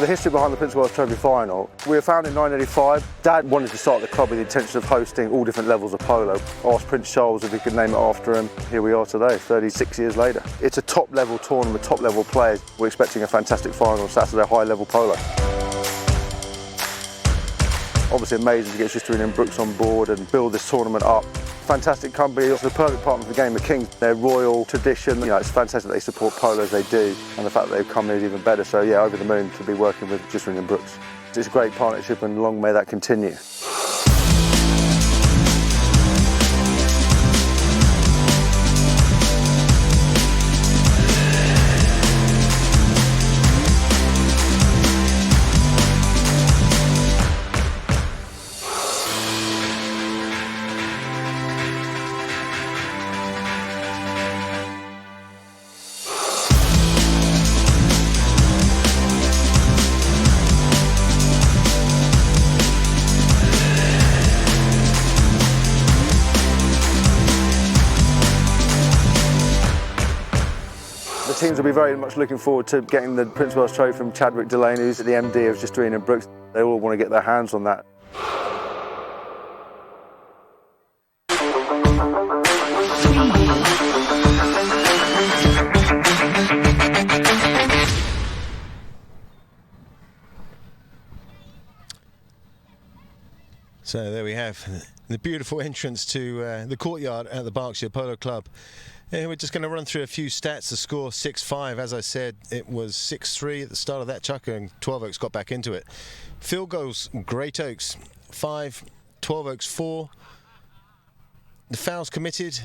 The history behind the Prince of Wales Trophy final. We were founded in 1985. Dad wanted to start the club with the intention of hosting all different levels of polo. Asked Prince Charles if he could name it after him. Here we are today, 36 years later. It's a top-level tournament, top-level players. We're expecting a fantastic final Saturday, high-level polo. Obviously amazing to get Justine and Brooks on board and build this tournament up. Fantastic company, it's the perfect partner for the game of Kings. Their royal tradition, it's fantastic that they support polo as they do, and the fact that they've come here is even better. So yeah, over the moon to be working with Justine and Brooks. It's a great partnership, and long may that continue. Teams will be very much looking forward to getting the Prince of Wales Trophy from Chadwick Delaney, who's the MD of Justine and Brooks. They all want to get their hands on that. So there we have the beautiful entrance to the courtyard at the Berkshire Polo Club. And we're just going to run through a few stats. The score 6-5. As I said, it was 6-3 at the start of that chukker, and 12 Oaks got back into it. Field goals, Great Oaks 5, 12 Oaks 4. The fouls committed,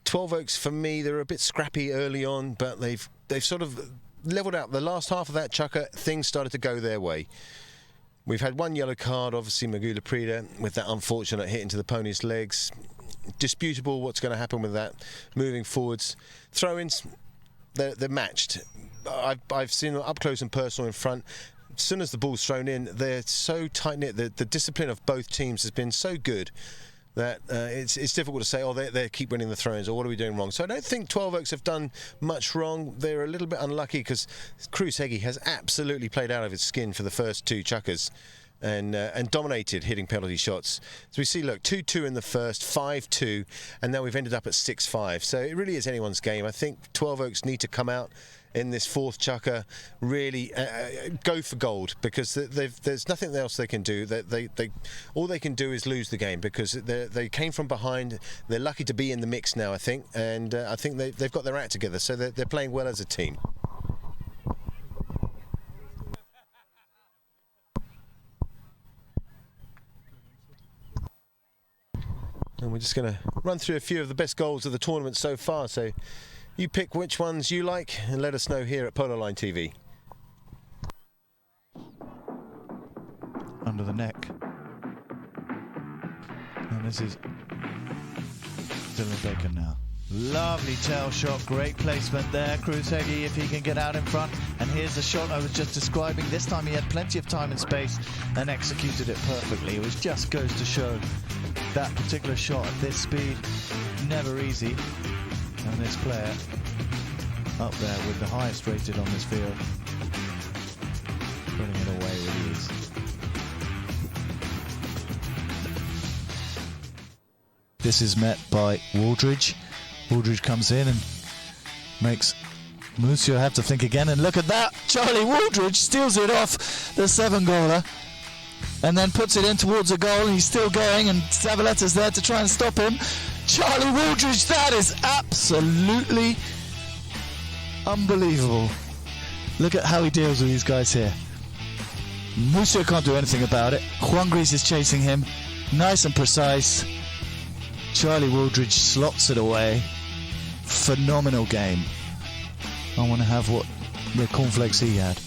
12 Oaks for me, they were a bit scrappy early on, but they've sort of levelled out. The last half of that chukker, things started to go their way. We've had one yellow card, obviously Magula Prida, with that unfortunate hit into the pony's legs. Disputable what's going to happen with that moving forwards. Throw-ins, they're matched. I've seen them up close and personal in front. As soon as the ball's thrown in, they're so tight-knit. The discipline of both teams has been so good that it's difficult to say, oh, they keep winning the throw-ins, or what are we doing wrong? So I don't think 12 Oaks have done much wrong. They're a little bit unlucky because Cruz Heggie has absolutely played out of his skin for the first two chukkers and dominated hitting penalty shots. So we see, look, 2-2 in the first, 5-2, and now we've ended up at 6-5. So it really is anyone's game. I think 12 Oaks need to come out in this fourth chukker, really go for gold, because there's nothing else they can do. All they can do is lose the game, because they came from behind. They're lucky to be in the mix now, I think, and I think they've got their act together, so they're playing well as a team. And we're just going to run through a few of the best goals of the tournament so far. So you pick which ones you like and let us know here at Polo Line TV. Under the neck. And this is Dylan Baker now. Lovely tail shot, great placement there. Cruz Heggie, if he can get out in front. And here's the shot I was just describing. This time he had plenty of time and space and executed it perfectly. Which just goes to show that particular shot at this speed, never easy. And this player up there with the highest rated on this field, putting it away with ease. This is met by Waldridge. Waldridge comes in and makes Mucio have to think again, and look at that! Charlie Waldridge steals it off the 7-goaler and then puts it in towards a goal, and he's still going, and Zavaletta's there to try and stop him. Charlie Waldridge, that is absolutely unbelievable. Look at how he deals with these guys here. Mucio can't do anything about it. Juan Gris is chasing him, nice and precise. Charlie Waldridge slots it away. Phenomenal game. I want to have what the cornflakes he had.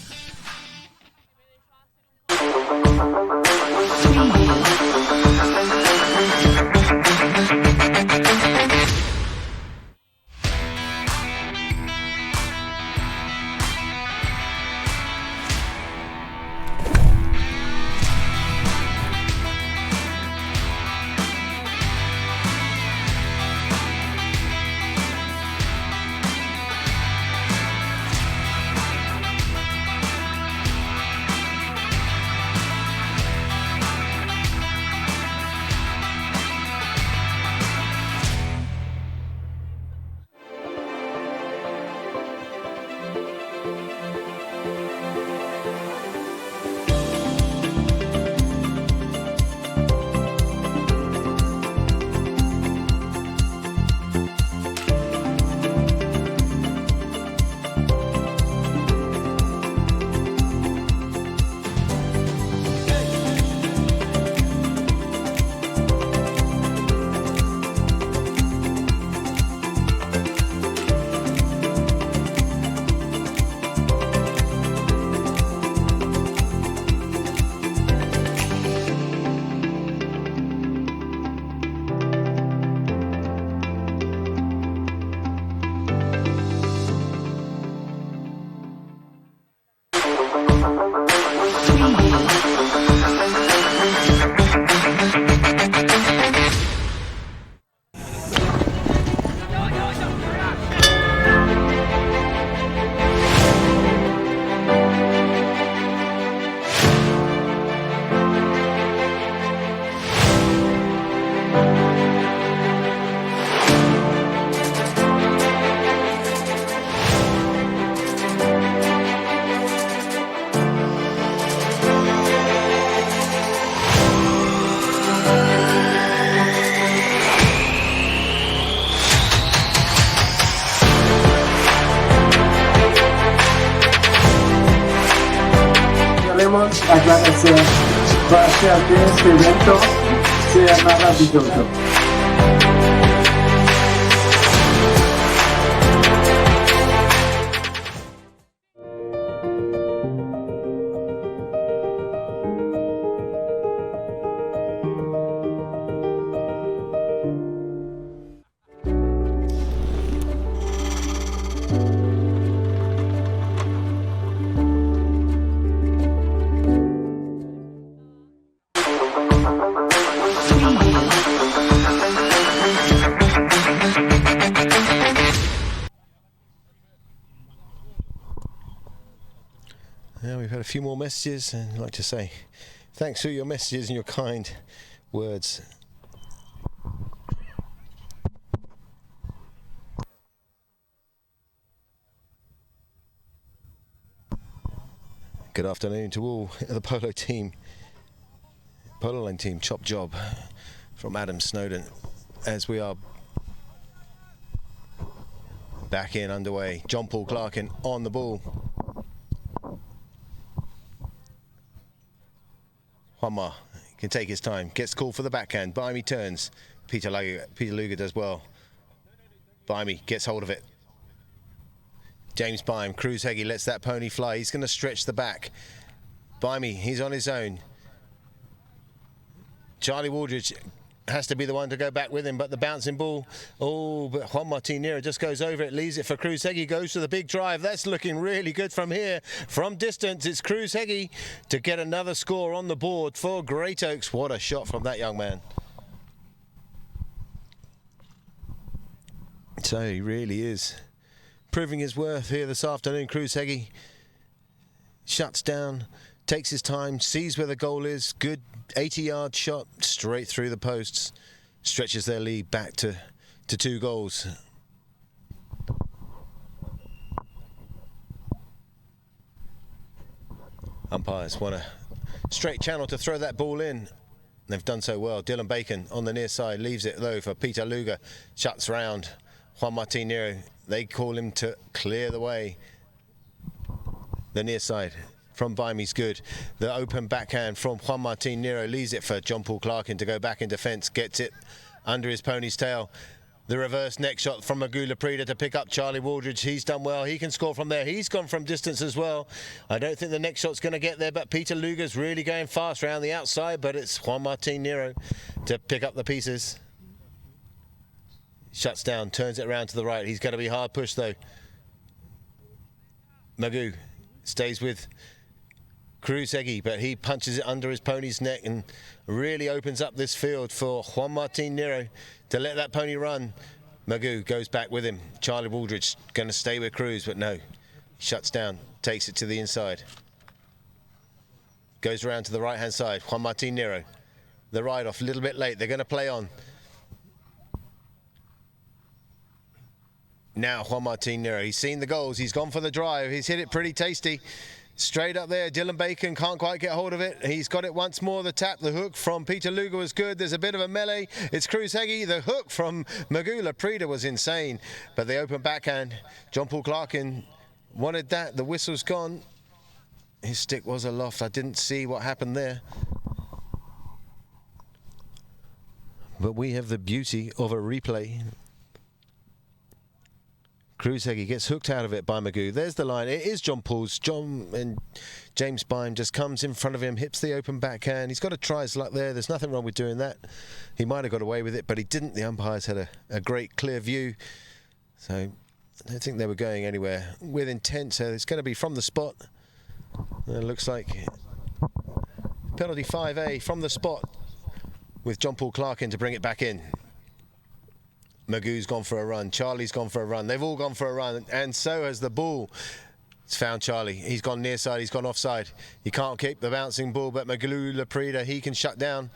todos agradecer. Parabéns, este evento sea maravilloso. Now we've had a few more messages, and I'd like to say thanks for your messages and your kind words. Good afternoon to all the polo line team. Chop job from Adam Snowden as we are back in underway. John Paul Clarkin on the ball. Juanma can take his time, gets called for the backhand. Baimi turns. Peter Luger does well. Baimi gets hold of it. James Baim, Cruz Heggie lets that pony fly. He's going to stretch the back. Baimi, he's on his own. Charlie Waldridge has to be the one to go back with him, but the bouncing ball, but Juan Martin Nero just goes over it, leaves it for Cruz Heggie, goes to the big drive. That's looking really good from here. From distance, it's Cruz Heggie to get another score on the board for Great Oaks. What a shot from that young man. So he really is proving his worth here this afternoon. Cruz Heggie shuts down, takes his time, sees where the goal is. Good 80-yard shot straight through the posts. Stretches their lead back to 2 goals. Umpires want a straight channel to throw that ball in. They've done so well. Dylan Bacon on the near side leaves it though for Peter Luger. Shuts round Juan Martin Nero. They call him to clear the way. The near side from Baimi's good. The open backhand from Juan Martin Nero leaves it for John Paul Clarkin to go back in defence. Gets it under his pony's tail. The reverse neck shot from Magoo Laprida to pick up Charlie Waldridge. He's done well. He can score from there. He's gone from distance as well. I don't think the next shot's going to get there, but Peter Luger's really going fast around the outside, but it's Juan Martin Nero to pick up the pieces. Shuts down, turns it around to the right. He's going to be hard pushed though. Magoo stays with Cruz Heggie, but he punches it under his pony's neck and really opens up this field for Juan Martin Nero to let that pony run. Magoo goes back with him. Charlie Waldridge going to stay with Cruz, but no. Shuts down, takes it to the inside. Goes around to the right-hand side. Juan Martin Nero. The ride-off a little bit late. They're going to play on. Now Juan Martin Nero, he's seen the goals, he's gone for the drive, he's hit it pretty tasty. Straight up there, Dylan Bacon can't quite get hold of it. He's got it once more, the tap, the hook from Peter Luger was good. There's a bit of a melee. It's Cruz Heggie. The hook from Magoo Laprida was insane. But the open backhand, John Paul Clarkin wanted that. The whistle's gone. His stick was aloft. I didn't see what happened there. But we have the beauty of a replay. Cruz Heggie gets hooked out of it by Magoo. There's the line. It is John Paul's. John and James Baim just comes in front of him, hips the open backhand. He's got to try his luck there. There's nothing wrong with doing that. He might have got away with it, but he didn't. The umpires had a great clear view. So I don't think they were going anywhere with intent. So it's going to be from the spot. It looks like penalty 5A from the spot with John Paul Clarkin to bring it back in. Magoo's gone for a run. Charlie's gone for a run. They've all gone for a run, and so has the ball. It's found Charlie. He's gone near side. He's gone offside. He can't keep the bouncing ball, but Magoo Laprida, he can shut down.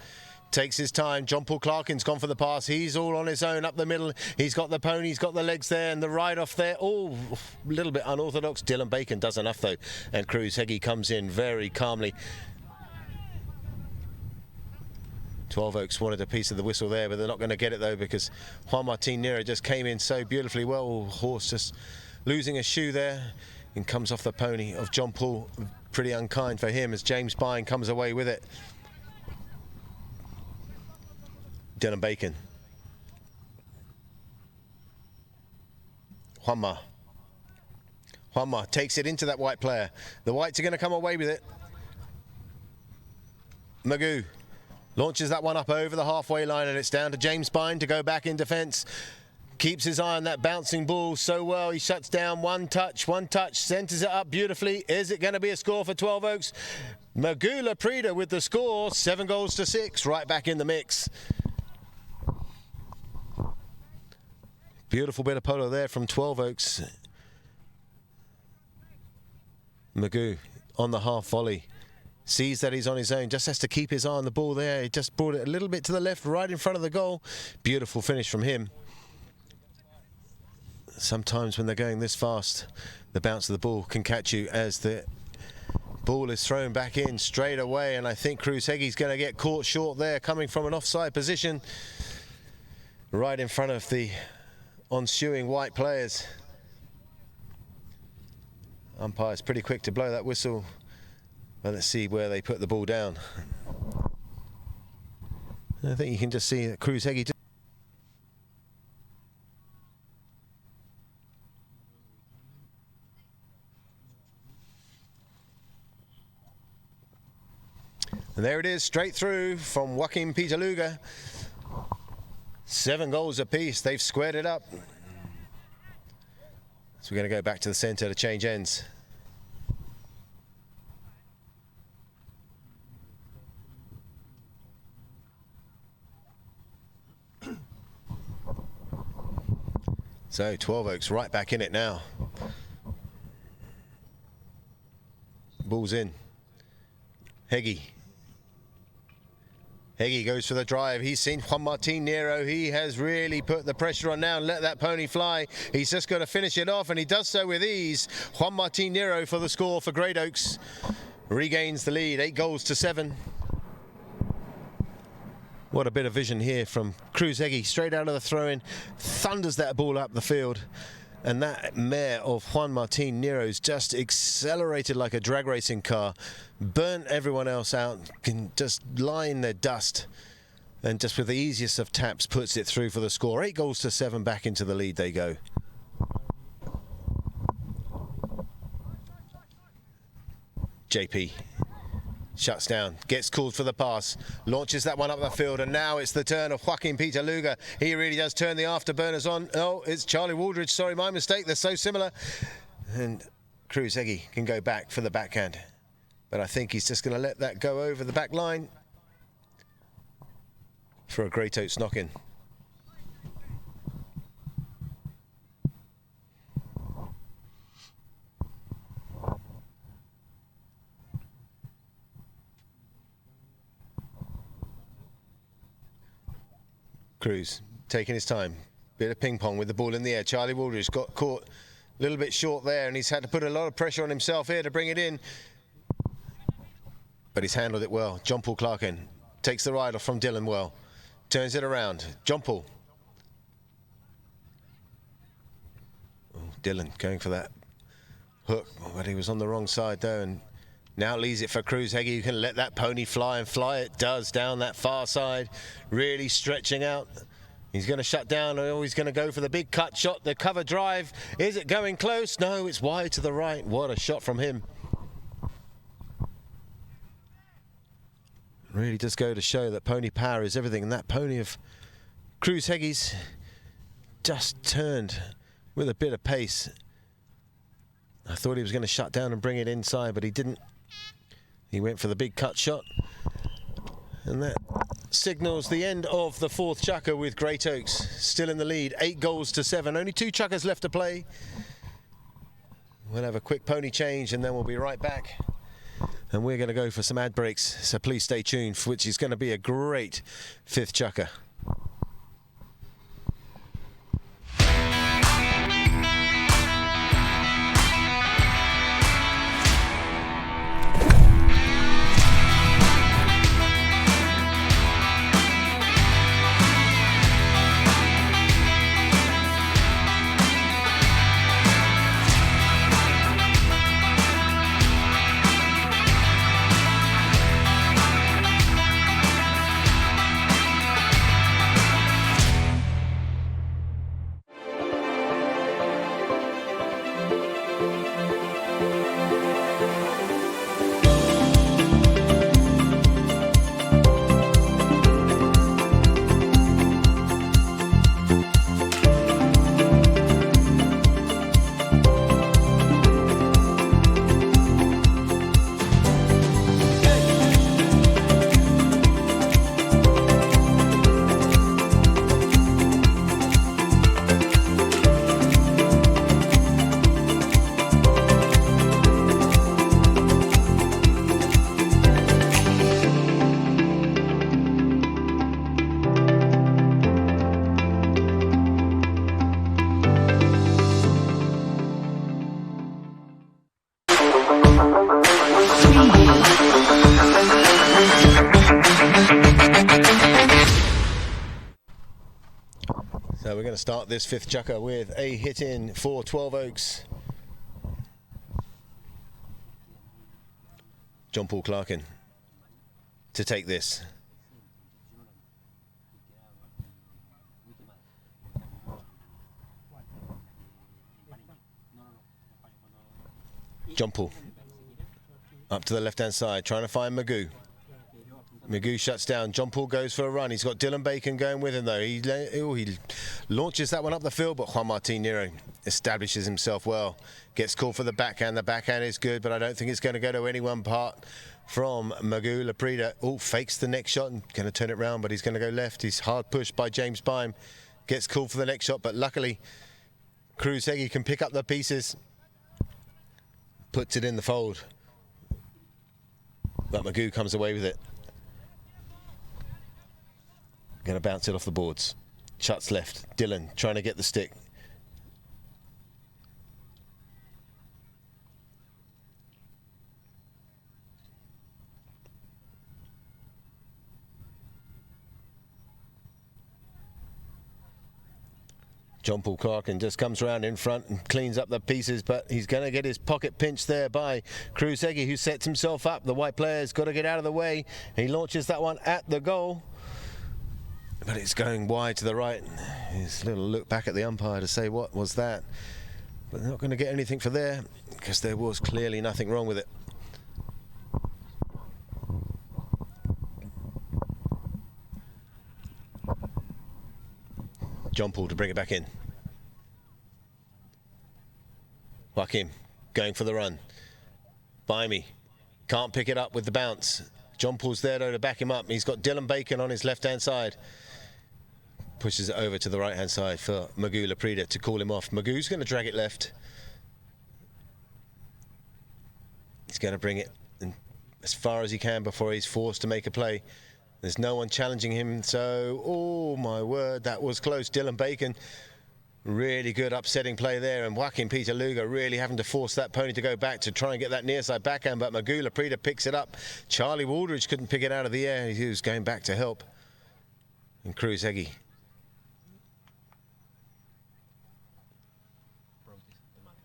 Takes his time. John Paul Clarkin's gone for the pass. He's all on his own up the middle. He's got the pony. He's got the legs there, and the ride off there. Oh, a little bit unorthodox. Dylan Bacon does enough though, and Cruz Heggie comes in very calmly. 12 Oaks wanted a piece of the whistle there, but they're not going to get it though because Juan Martin Nero just came in so beautifully well. Horse just losing a shoe there. and comes off the pony of John Paul. Pretty unkind for him as James Byrne comes away with it. Dylan Bacon. Juanma takes it into that white player. The whites are going to come away with it. Magoo launches that one up over the halfway line, and it's down to James Byrne to go back in defence. Keeps his eye on that bouncing ball so well. He shuts down one touch, centres it up beautifully. Is it going to be a score for 12 Oaks? Magoo Laprida with the score, 7-6, right back in the mix. Beautiful bit of polo there from 12 Oaks. Magoo on the half volley. Sees that he's on his own, just has to keep his eye on the ball there. He just brought it a little bit to the left, right in front of the goal. Beautiful finish from him. Sometimes when they're going this fast, the bounce of the ball can catch you as the ball is thrown back in straight away, and I think Cruz Heggie's going to get caught short there, coming from an offside position right in front of the ensuing white players. Umpire's pretty quick to blow that whistle, but let's see where they put the ball down. I think you can just see that Cruz Heggie and there it is, straight through from Joaquin Pitaluga. 7 goals apiece. They've squared it up. So we're going to go back to the centre to change ends. So 12 Oaks right back in it now. Ball's in. Heggie goes for the drive. He's seen Juan Martin Nero. He has really put the pressure on now and let that pony fly. He's just got to finish it off, and he does so with ease. Juan Martin Nero for the score for Great Oaks. Regains the lead, 8-7. What a bit of vision here from Cruz Heggie. Straight out of the throw-in, thunders that ball up the field. And that mare of Juan Martin Nero's just accelerated like a drag racing car, burnt everyone else out, can just lie in their dust, and just with the easiest of taps puts it through for the score. 8-7, back into the lead they go. JP shuts down, gets called for the pass, launches that one up the field, and now it's the turn of Joaquin Pitaluga. He really does turn the afterburners on. Oh, it's Charlie Waldridge, sorry, my mistake, they're so similar. And Cruz Heggie can go back for the backhand, but I think he's just going to let that go over the back line for a Great Oaks knock-in. Cruz taking his time, bit of ping pong with the ball in the air. Charlie Waldridge got caught a little bit short there, and he's had to put a lot of pressure on himself here to bring it in, but he's handled it well. John Paul Clarkin takes the ride off from Dylan well, turns it around. John Paul. Oh, Dylan going for that hook, but he was on the wrong side though, and now leaves it for Cruz Heggie. You can let that pony fly, and fly it does down that far side, really stretching out. He's going to shut down. Oh, he's going to go for the big cut shot, the cover drive. Is it going close? No, it's wide to the right. What a shot from him. Really does go to show that pony power is everything, and that pony of Cruz Heggie's just turned with a bit of pace. I thought he was going to shut down and bring it inside, but he didn't. He went for the big cut shot, and that signals the end of the 4th chukker with Great Oaks still in the lead, 8-7. Only 2 chukkers left to play. We'll have a quick pony change, and then we'll be right back. And we're going to go for some ad breaks, so please stay tuned, for which is going to be a great 5th chukker. So we're going to start this fifth chukker with a hit in for 12 Oaks. John Paul Clarkin to take this. John Paul up to the left-hand side, trying to find Magoo. Magoo shuts down. John Paul goes for a run. He's got Dylan Bacon going with him, though. He launches that one up the field, but Juan Martin Nero establishes himself well. Gets called for the backhand. The backhand is good, but I don't think it's going to go to anyone apart from Magoo Laprida. Oh, fakes the next shot and going to turn it round, but he's going to go left. He's hard pushed by James Bime. Gets called for the next shot, but luckily Cruz Heggie can pick up the pieces. Puts it in the fold. But Magoo comes away with it. Going to bounce it off the boards. Shuts left. Dylan trying to get the stick. John Paul Clarkin just comes around in front and cleans up the pieces, but he's going to get his pocket pinched there by Cruz Heggie, who sets himself up. The white player's got to get out of the way. He launches that one at the goal, but it's going wide to the right. His little look back at the umpire to say, what was that? But they're not going to get anything for there, because there was clearly nothing wrong with it. John Paul to bring it back in. Joaquim going for the run. Bimey can't pick it up with the bounce. John Paul's there though to back him up. He's got Dylan Bacon on his left-hand side. Pushes it over to the right-hand side for Magoo Laprida to call him off. Magoo's going to drag it left. He's going to bring it as far as he can before he's forced to make a play. There's no one challenging him, so, oh my word, that was close. Dylan Bacon, really good upsetting play there, and Joaquim Peter Luger really having to force that pony to go back to try and get that near side backhand, but Magoo Laprida picks it up. Charlie Waldridge couldn't pick it out of the air. He was going back to help. And Cruz Heggie.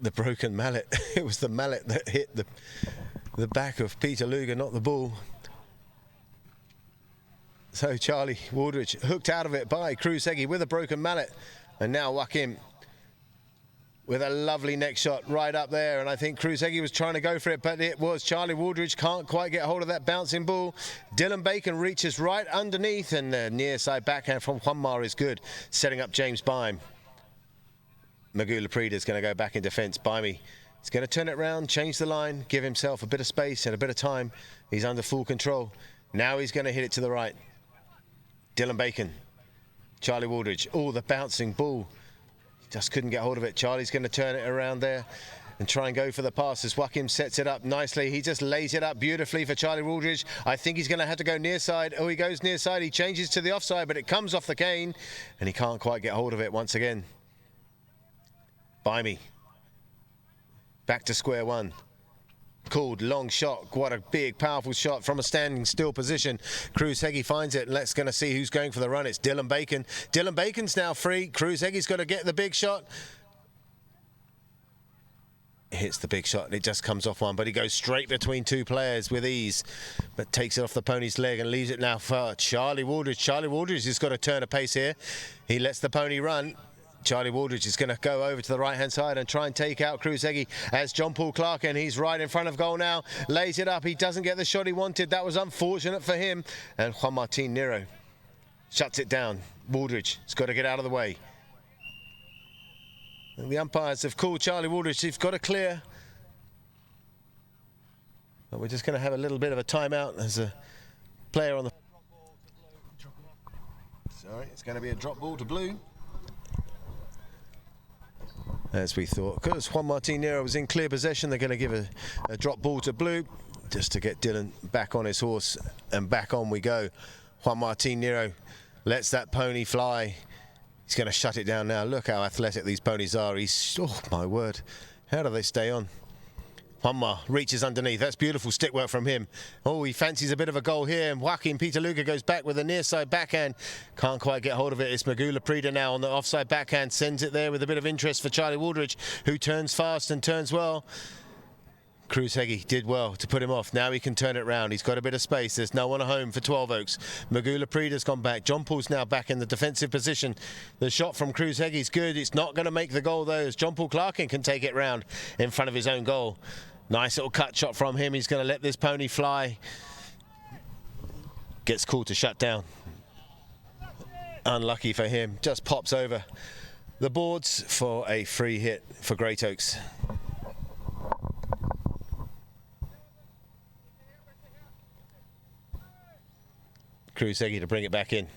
The broken mallet. It was the mallet that hit the back of Peter Luger, not the ball. So Charlie Waldridge hooked out of it by Cruz Heggie with a broken mallet. And now Joaquim with a lovely neck shot right up there. And I think Cruz Heggie was trying to go for it, but it was Charlie Waldridge can't quite get hold of that bouncing ball. Dylan Bacon reaches right underneath, and the near side backhand from Juanma is good, setting up James Bime. Magoo Laprida is going to go back in defence. Bimey is going to turn it round, change the line, give himself a bit of space and a bit of time. He's under full control. Now he's going to hit it to the right. Dylan Bacon, Charlie Waldridge. Oh, the bouncing ball. Just couldn't get hold of it. Charlie's going to turn it around there and try and go for the pass as Joaquim sets it up nicely. He just lays it up beautifully for Charlie Waldridge. I think he's going to have to go near side. Oh, he goes near side. He changes to the offside, but it comes off the cane and he can't quite get hold of it once again. Bimey. Back to square one. Called long shot. What a big, powerful shot from a standing still position. Cruz Heggie finds it, and let's going to see who's going for the run. It's Dylan Bacon. Dylan Bacon's now free. Cruz Heggie's got to get the big shot. Hits the big shot, and it just comes off one, but he goes straight between two players with ease, but takes it off the pony's leg and leaves it now for Charlie Waldridge. Charlie Waldridge has got to turn a pace here. He lets the pony run. Charlie Waldridge is going to go over to the right-hand side and try and take out Cruz Heggie as John Paul Clarkin. He's right in front of goal now. Lays it up. He doesn't get the shot he wanted. That was unfortunate for him. And Juan Martin Nero shuts it down. Waldridge has got to get out of the way. And the umpires have called Charlie Waldridge. He's got to clear. But we're just going to have a little bit of a timeout as a player on the... Sorry, it's going to be a drop ball to blue. As we thought, because Juan Martin Nero was in clear possession, they're going to give a drop ball to blue just to get Dylan back on his horse, and back on we go. Juan Martin Nero lets that pony fly. He's going to shut it down now. Look how athletic these ponies are. Oh my word, how do they stay on? Juanma reaches underneath. That's beautiful stick work from him. Oh, he fancies a bit of a goal here. And Joaquin Peter Luger goes back with a near side backhand. Can't quite get hold of it. It's Magula Prida now on the offside backhand. Sends it there with a bit of interest for Charlie Waldridge, who turns fast and turns well. Cruz Heggie did well to put him off. Now he can turn it round. He's got a bit of space. There's no one at home for 12 Oaks. Magula Prida's gone back. John Paul's now back in the defensive position. The shot from Cruz Heggie's good. It's not going to make the goal though, as John Paul Clarkin can take it round in front of his own goal. Nice little cut shot from him. He's going to let this pony fly. Gets called to shut down. Unlucky for him. Just pops over the boards for a free hit for Great Oaks. Cruz Heggie to bring it back in.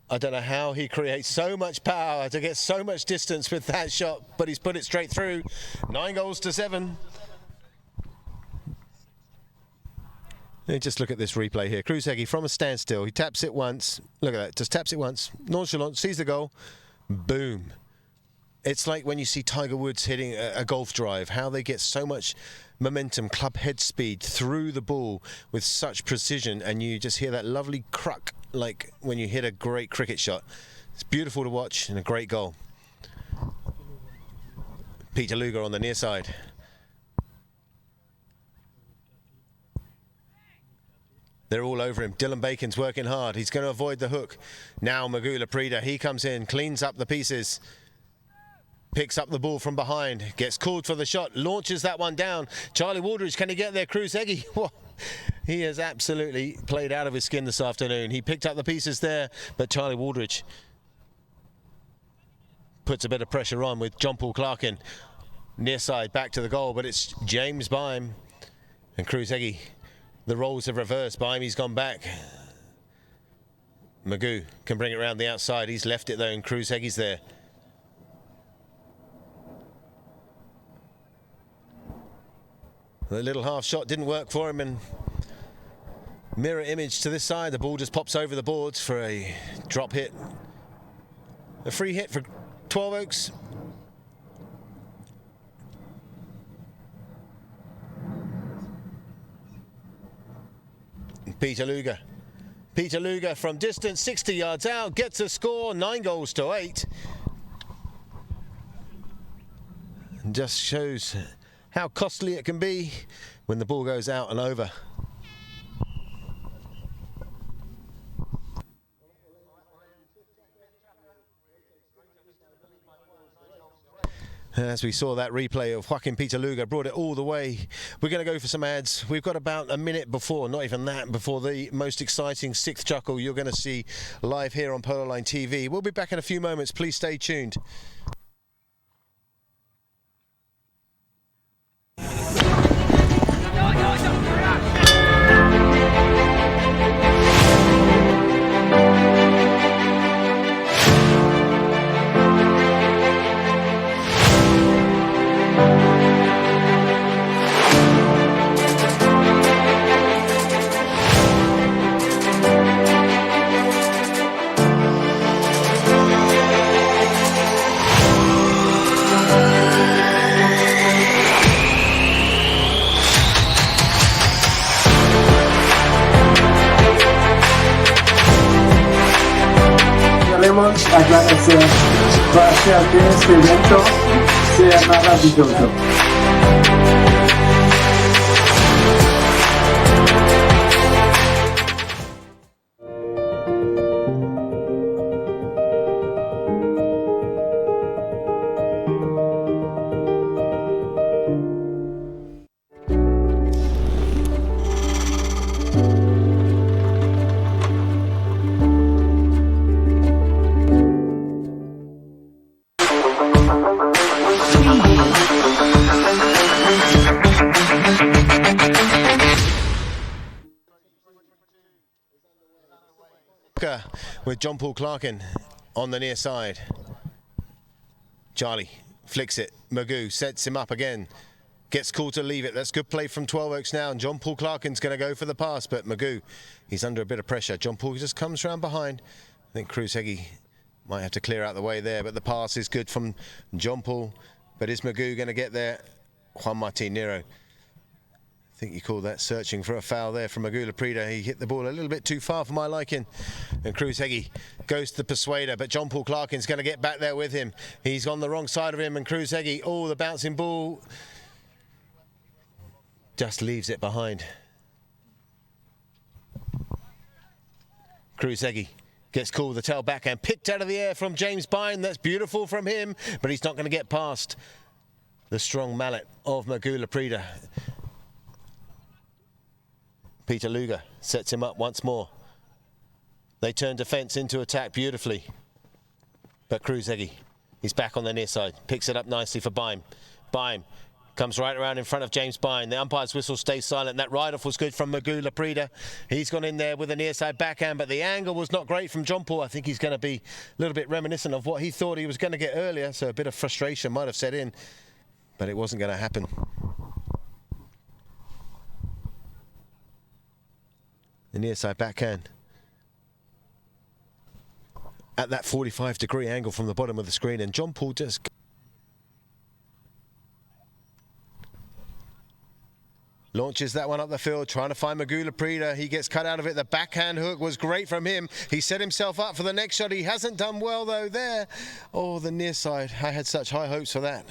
I don't know how he creates so much power to get so much distance with that shot, but he's put it straight through. 9 goals to 7. Just look at this replay here. Cruz Heggie from a standstill. He taps it once. Look at that. Just taps it once. Nonchalant. Sees the goal. Boom. It's like when you see Tiger Woods hitting a golf drive, how they get so much momentum, club head speed through the ball with such precision, and you just hear that lovely cruck like when you hit a great cricket shot. It's beautiful to watch and a great goal. Peter Luger on the near side. They're all over him. Dylan Bacon's working hard. He's going to avoid the hook. Now Magula Prida, he comes in, cleans up the pieces. Picks up the ball from behind, gets called for the shot, launches that one down. Charlie Waldridge, can he get there? Cruz Heggie, he has absolutely played out of his skin this afternoon. He picked up the pieces there, but Charlie Waldridge puts a bit of pressure on with John Paul Clarkin. Near side, back to the goal, but it's James Byam and Cruz Heggie. The roles have reversed. Byam, gone back. Magoo can bring it around the outside. He's left it though, and Cruz Heggie's there. The little half shot didn't work for him, and mirror image to this side. The ball just pops over the boards for a drop hit. A free hit for 12 Oaks. Peter Luger. Peter Luger from distance, 60 yards out, gets a score, 9 goals to 8. And just shows how costly it can be when the ball goes out and over. As we saw that replay of Joaquin Peter Luger, brought it all the way. We're going to go for some ads. We've got about a minute before, not even that, before the most exciting 6th chuckle you're going to see live here on Polo Line TV. We'll be back in a few moments. Please stay tuned. Queremos agradecer para que este evento sea maravilloso. With John Paul Clarkin on the near side. Charlie flicks it. Magoo sets him up again. Gets called to leave it. That's good play from 12 Oaks now. And John Paul Clarkin's going to go for the pass. But Magoo, he's under a bit of pressure. John Paul just comes round behind. I think Cruz Heggie might have to clear out the way there. But the pass is good from John Paul But is Magoo going to get there? Juan Martin Nero. I think you call that searching for a foul there from Magoo Laprida. He hit the ball a little bit too far for my liking. And Cruz Heggie goes to the persuader, but John Paul Clarkin's going to get back there with him. He's on the wrong side of him, and Cruz Heggie, oh, the bouncing ball just leaves it behind. Cruz Heggie gets called the tail backhand, picked out of the air from James Byrne. That's beautiful from him, but he's not going to get past the strong mallet of Magoo Laprida. Peter Luger sets him up once more. They turn defence into attack beautifully. But Cruz Heggie, he's back on the near side, picks it up nicely for Byrne. Byrne comes right around in front of James Byrne. The umpire's whistle stays silent. That ride-off was good from Magoo Laprida. He's gone in there with a near side backhand, but the angle was not great from John Paul. I think he's going to be a little bit reminiscent of what he thought he was going to get earlier, so a bit of frustration might have set in, but it wasn't going to happen. The near side backhand at that 45-degree angle from the bottom of the screen, and John Paul just launches that one up the field, trying to find Magoo Laprida. He gets cut out of it. The backhand hook was great from him. He set himself up for the next shot. He hasn't done well, though, there. Oh, the near side. I had such high hopes for that.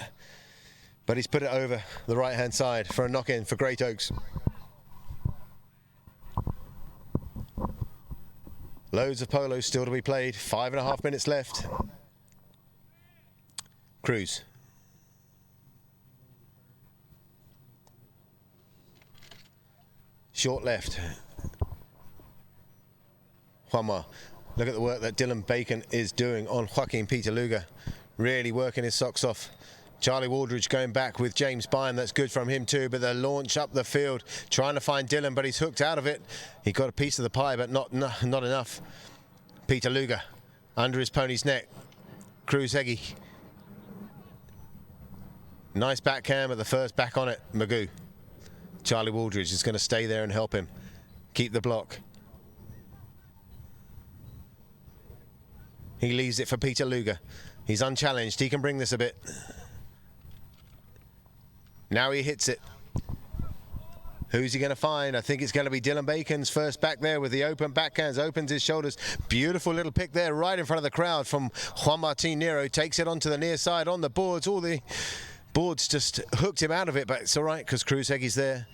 But he's put it over the right-hand side for a knock-in for Great Oaks. Loads of polo still to be played. 5.5 minutes left. Cruz. Short left. Juanma. Look at the work that Dylan Bacon is doing on Joaquin Peter Luger. Really working his socks off. Charlie Waldridge going back with James Byrne. That's good from him too, but the launch up the field, trying to find Dylan, but he's hooked out of it. He got a piece of the pie, but not enough. Peter Luger under his pony's neck. Cruz Heggie. Nice backhand, but the first back on it, Magoo. Charlie Waldridge is going to stay there and help him keep the block. He leaves it for Peter Luger. He's unchallenged. He can bring this a bit. Now he hits it. Who's he going to find? I think it's going to be Dylan Bacon's first back there with the open backhands. Opens his shoulders. Beautiful little pick there right in front of the crowd from Juan Martin Nero. Takes it onto the near side on the boards. All the boards just hooked him out of it, but it's all right because Cruz Heggie's there.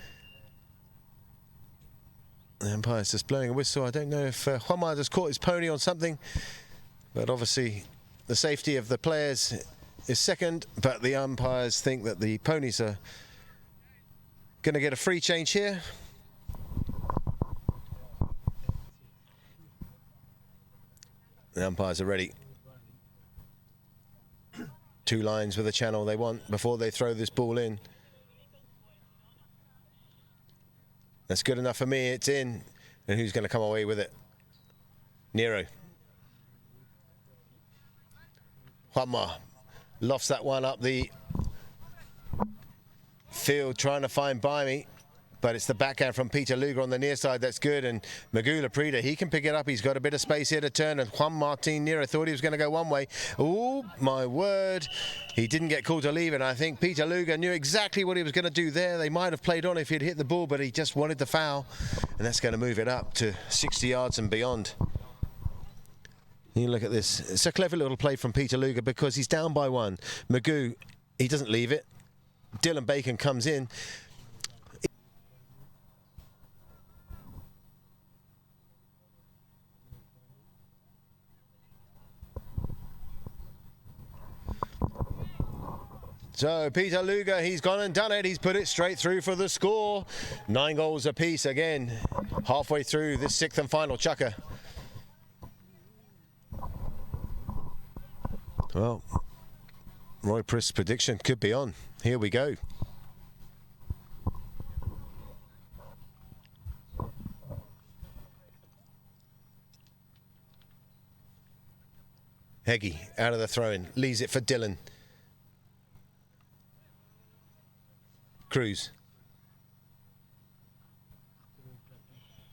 The umpire's just blowing a whistle. I don't know if Juanma just caught his pony on something, but obviously the safety of the players is second, but the umpires think that the ponies are going to get a free change here. The umpires are ready. 2 lines with a channel they want before they throw this ball in. That's good enough for me. It's in. And who's going to come away with it? Nero. Juanma lofts that one up the field, trying to find Bymey, but it's the backhand from Peter Luger on the near side that's good, and Magoo Laprida, he can pick it up. He's got a bit of space here to turn, and Juan Martin Nero thought he was going to go one way. Oh my word, he didn't get called to leave, and I think Peter Luger knew exactly what he was going to do there. They might have played on if he'd hit the ball, but he just wanted the foul, and that's going to move it up to 60 yards and beyond. You look at this. It's a clever little play from Peter Luger because he's down by 1. Magoo, he doesn't leave it. Dylan Bacon comes in. So Peter Luger, he's gone and done it. He's put it straight through for the score. 9 goals apiece again, halfway through this 6th and final chukker. Well, Roy Prisk's prediction could be on. Here we go. Heggie out of the throw-in, leaves it for Dylan. Cruz.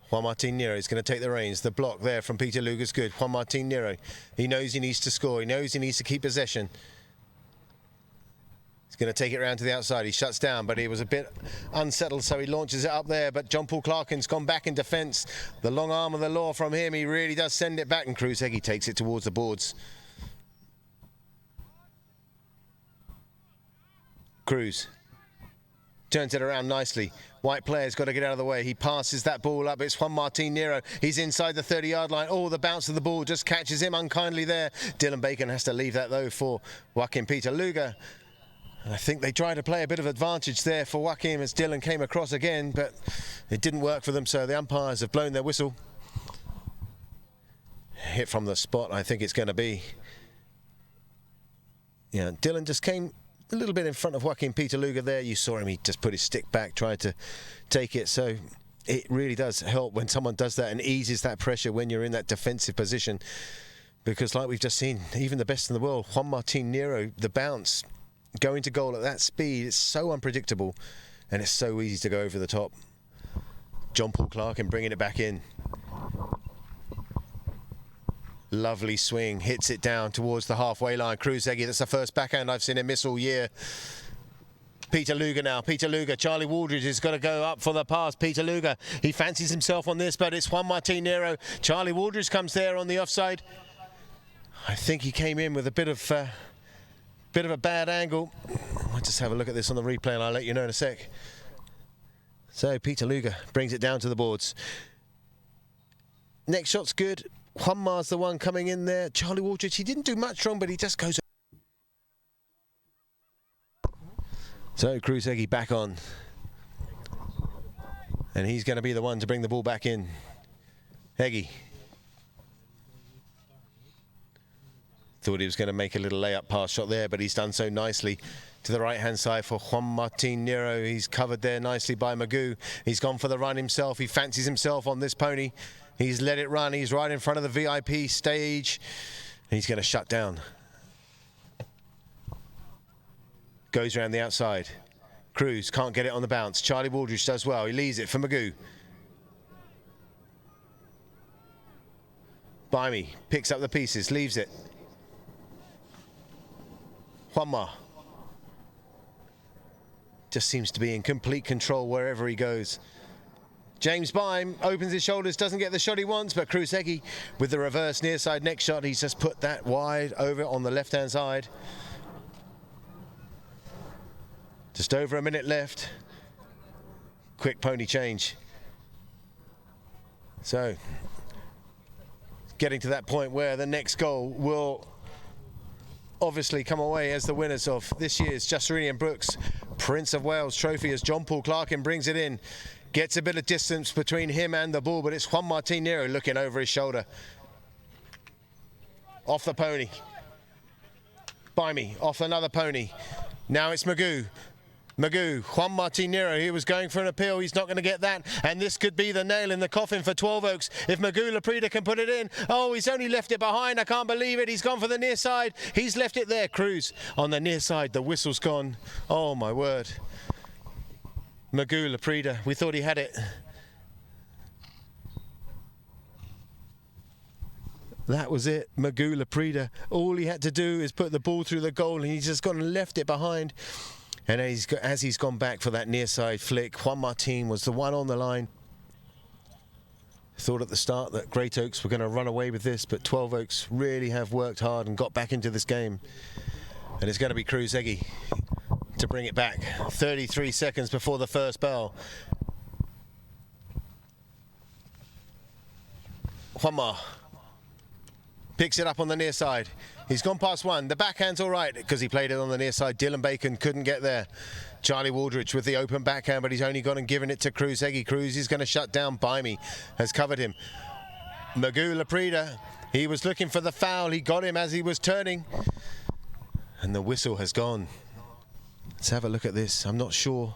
Juan Martin Nero is going to take the reins. The block there from Peter Luger's good. Juan Martin Nero, he knows he needs to score. He knows he needs to keep possession. He's Going to take it around to the outside. He shuts down, but he was a bit unsettled, so he launches it up there. But John Paul Clarkin's gone back in defence. The long arm of the law from him. He really does send it back, and Kruzegi takes it towards the boards. Cruz turns it around nicely. White player's got to get out of the way. He passes that ball up. It's Juan Martin Nero. He's inside the 30-yard line. Oh, the bounce of the ball just catches him unkindly there. Dylan Bacon has to leave that, though, for Joaquim Peter Luger. And I think they tried to play a bit of advantage there for Joaquim as Dylan came across again, but it didn't work for them, so the umpires have blown their whistle. Hit from the spot, I think it's going to be. Yeah, Dylan just came a little bit in front of Joaquim Peter Luger there. You saw him, he just put his stick back, tried to take it. So it really does help when someone does that and eases that pressure when you're in that defensive position. Because like we've just seen, even the best in the world, Juan Martin Nero, the bounce, going to goal at that speed, it's so unpredictable and it's so easy to go over the top. John Paul Clarkin bringing it back in. Lovely swing, hits it down towards the halfway line. Kruzegi, that's the first backhand I've seen him miss all year. Peter Luger now, Peter Luger. Charlie Waldridge has got to go up for the pass. Peter Luger, he fancies himself on this, but it's Juan Martin Nero. Charlie Waldridge comes there on the offside. I think he came in with a bit of a bad angle. I'll just have a look at this on the replay and I'll let you know in a sec. So Peter Luger brings it down to the boards. Next shot's good. Juanma's the one coming in there. Charlie Waldridge, he didn't do much wrong, but he just goes. So Kruzegi back on. And he's going to be the one to bring the ball back in. Heggie. Thought he was going to make a little layup pass shot there, but he's done so nicely to the right-hand side for Juan Martin Nero. He's covered there nicely by Magoo. He's gone for the run himself. He fancies himself on this pony. He's let it run. He's right in front of the VIP stage. He's going to shut down. Goes around the outside. Cruz can't get it on the bounce. Charlie Waldridge does well. He leaves it for Magoo. Baimi picks up the pieces, leaves it. Juanma just seems to be in complete control wherever he goes. James Baim opens his shoulders, doesn't get the shot he wants, but Kruzegi with the reverse near side next shot, he's just put that wide over on the left-hand side. Just over a minute left. Quick pony change. So, getting to that point where the next goal will obviously come away as the winners of this year's Justinian Brooks Prince of Wales Trophy as John Paul Clarkin brings it in. Gets a bit of distance between him and the ball, but it's Juan Martin Nero looking over his shoulder. Off the pony. Baimi off another pony. Now it's Magoo. Magoo, Juan Martin Nero, he was going for an appeal, he's not going to get that, and this could be the nail in the coffin for 12 Oaks if Magoo Laprida can put it in. Oh, he's only left it behind, I can't believe it, he's gone for the near side, he's left it there. Cruz on the near side, the whistle's gone. Oh my word. Magoo Laprida, we thought he had it. That was it, Magoo Laprida. All he had to do is put the ball through the goal and he's just gone and left it behind. And as he's gone back for that near side flick, Juan Martin was the one on the line. Thought at the start that Great Oaks were going to run away with this, but 12 Oaks really have worked hard and got back into this game. And it's going to be Kruzegi to bring it back. 33 seconds before the first bell. Juanma picks it up on the near side. He's gone past one. The backhand's all right because he played it on the near side. Dylan Bacon couldn't get there. Charlie Waldridge with the open backhand, but he's only gone and given it to Kruzegi. Cruz is going to shut down. Baimi has covered him. Magoo Laprida, he was looking for the foul. He got him as he was turning. And the whistle has gone. Let's have a look at this. I'm not sure.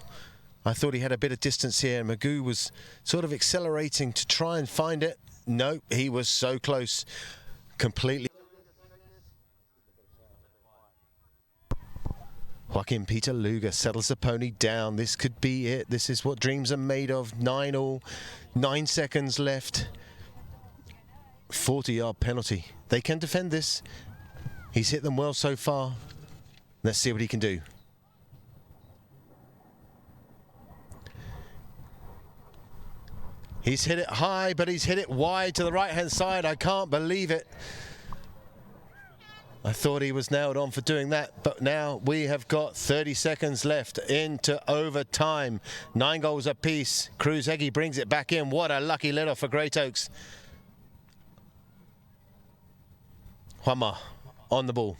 I thought he had a bit of distance here. Magoo was sort of accelerating to try and find it. No, he was so close. Completely. Joaquim Peter Luger settles the pony down. This could be it. This is what dreams are made of. 9-all, 9 seconds left. 40-yard penalty. They can defend this. He's hit them well so far. Let's see what he can do. He's hit it high, but he's hit it wide to the right-hand side. I can't believe it. I thought he was nailed on for doing that, but now we have got 30 seconds left into overtime. 9 goals apiece. Kruzegi brings it back in. What a lucky let-off for Great Oaks. Juanma on the ball.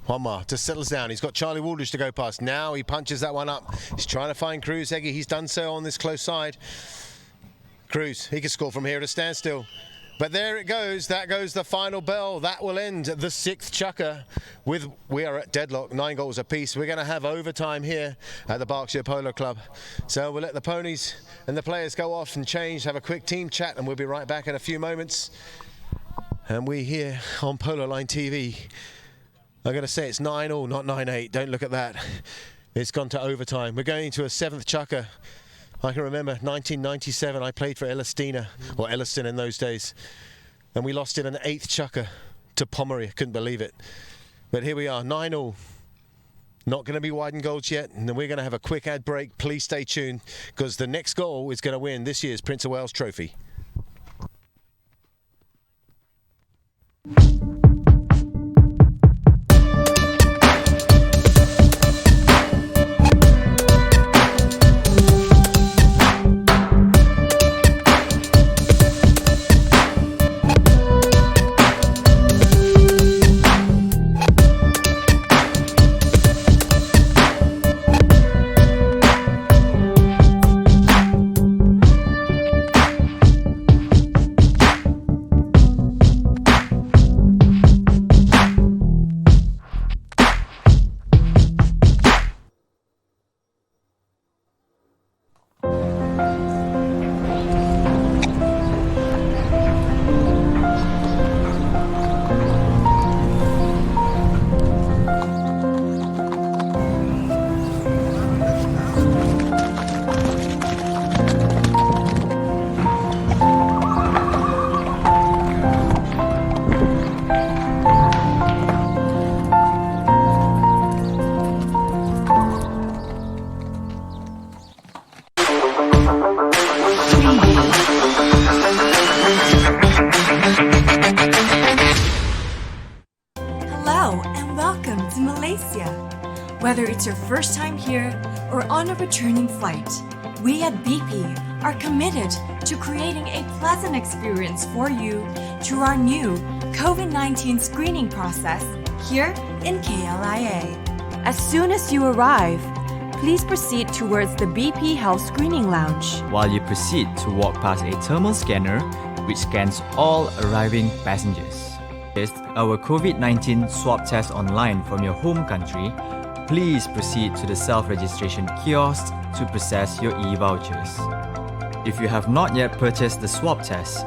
Juanma just settles down. He's got Charlie Waldridge to go past. Now he punches that one up. He's trying to find Kruzegi. He's done so on this close side. Cruz, he can score from here at a standstill. But there it goes. That goes the final bell. That will end the 6th chukker. We are at deadlock, 9 goals apiece. We're going to have overtime here at the Berkshire Polo Club. So we'll let the ponies and the players go off and change, have a quick team chat, and we'll be right back in a few moments. And we here on Polo Line TV are going to say it's 9-9, not 9-8. Don't look at that. It's gone to overtime. We're going into a 7th chukker. I can remember 1997, I played for Ellistina, or Elliston in those days, and we lost in an 8th chukker to Pomeroy. Couldn't believe it. But here we are, 9-9. Not going to be widened goals yet, and then we're going to have a quick ad break. Please stay tuned, because the next goal is going to win this year's Prince of Wales Trophy. Whether it's your first time here or on a returning flight, we at BP are committed to creating a pleasant experience for you through our new COVID-19 screening process here in KLIA. As soon as you arrive, please proceed towards the BP Health Screening Lounge. While you proceed to walk past a thermal scanner which scans all arriving passengers. Test our COVID-19 swab test online from your home country. Please proceed to the self-registration kiosk to process your e-vouchers. If you have not yet purchased the swab test,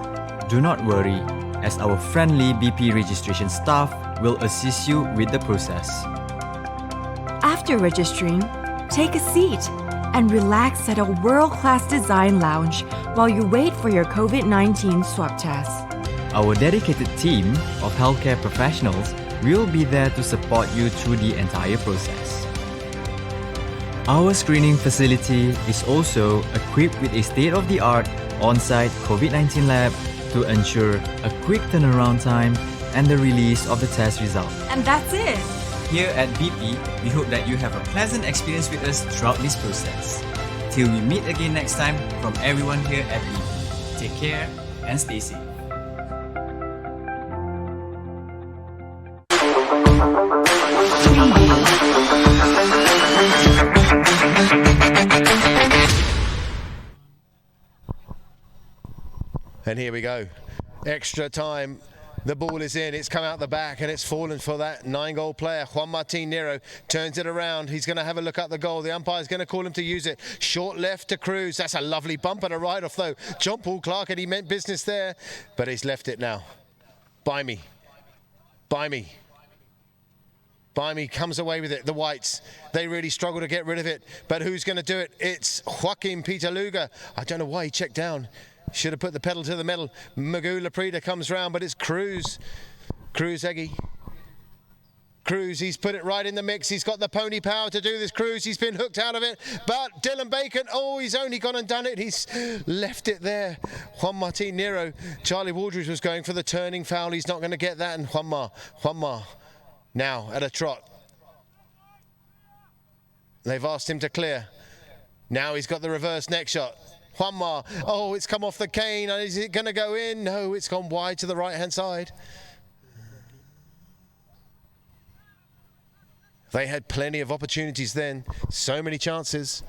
do not worry, as our friendly BP registration staff will assist you with the process. After registering, take a seat and relax at a world-class design lounge while you wait for your COVID-19 swab test. Our dedicated team of healthcare professionals will be there to support you through the entire process. Our screening facility is also equipped with a state-of-the-art on-site COVID-19 lab to ensure a quick turnaround time and the release of the test result. And that's it! Here at BP, we hope that you have a pleasant experience with us throughout this process. Till we meet again next time, from everyone here at BP, take care and stay safe. And here we go. Extra time. The ball is in. It's come out the back and it's fallen for that 9-goal player. Juan Martin Nero turns it around. He's going to have a look at the goal. The umpire's going to call him to use it. Short left to Cruz. That's a lovely bumper to ride off though. John Paul Clark, and he meant business there, but he's left it now. By me. Comes away with it. The Whites, they really struggle to get rid of it. But who's going to do it? It's Joaquin Peter Luger. I don't know why he checked down. Should have put the pedal to the metal. Magoo Laprida comes round, but it's Cruz. Kruzegi Cruz, he's put it right in the mix. He's got the pony power to do this. Cruz, he's been hooked out of it. But Dylan Bacon, oh, he's only gone and done it. He's left it there. Juan Martin Nero. Charlie Waldridge was going for the turning foul. He's not going to get that. And Juanma now at a trot. They've asked him to clear. Now he's got the reverse neck shot. Juanma, oh, it's come off the cane. Is it going to go in? No, it's gone wide to the right-hand side. They had plenty of opportunities then, so many chances.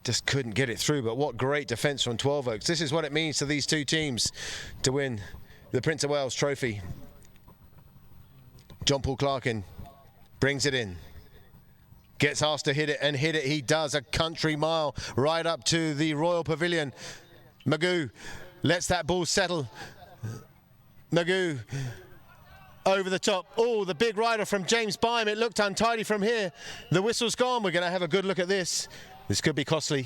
Just couldn't get it through, but what great defence from 12 Oaks. This is what it means to these two teams to win the Prince of Wales Trophy. John Paul Clarkin brings it in. Gets asked to hit it, and hit it he does, a country mile right up to the Royal Pavilion. Magoo lets that ball settle. Magoo over the top. Oh, the big rider from James Byam. It looked untidy from here. The whistle's gone. We're going to have a good look at this. This could be costly.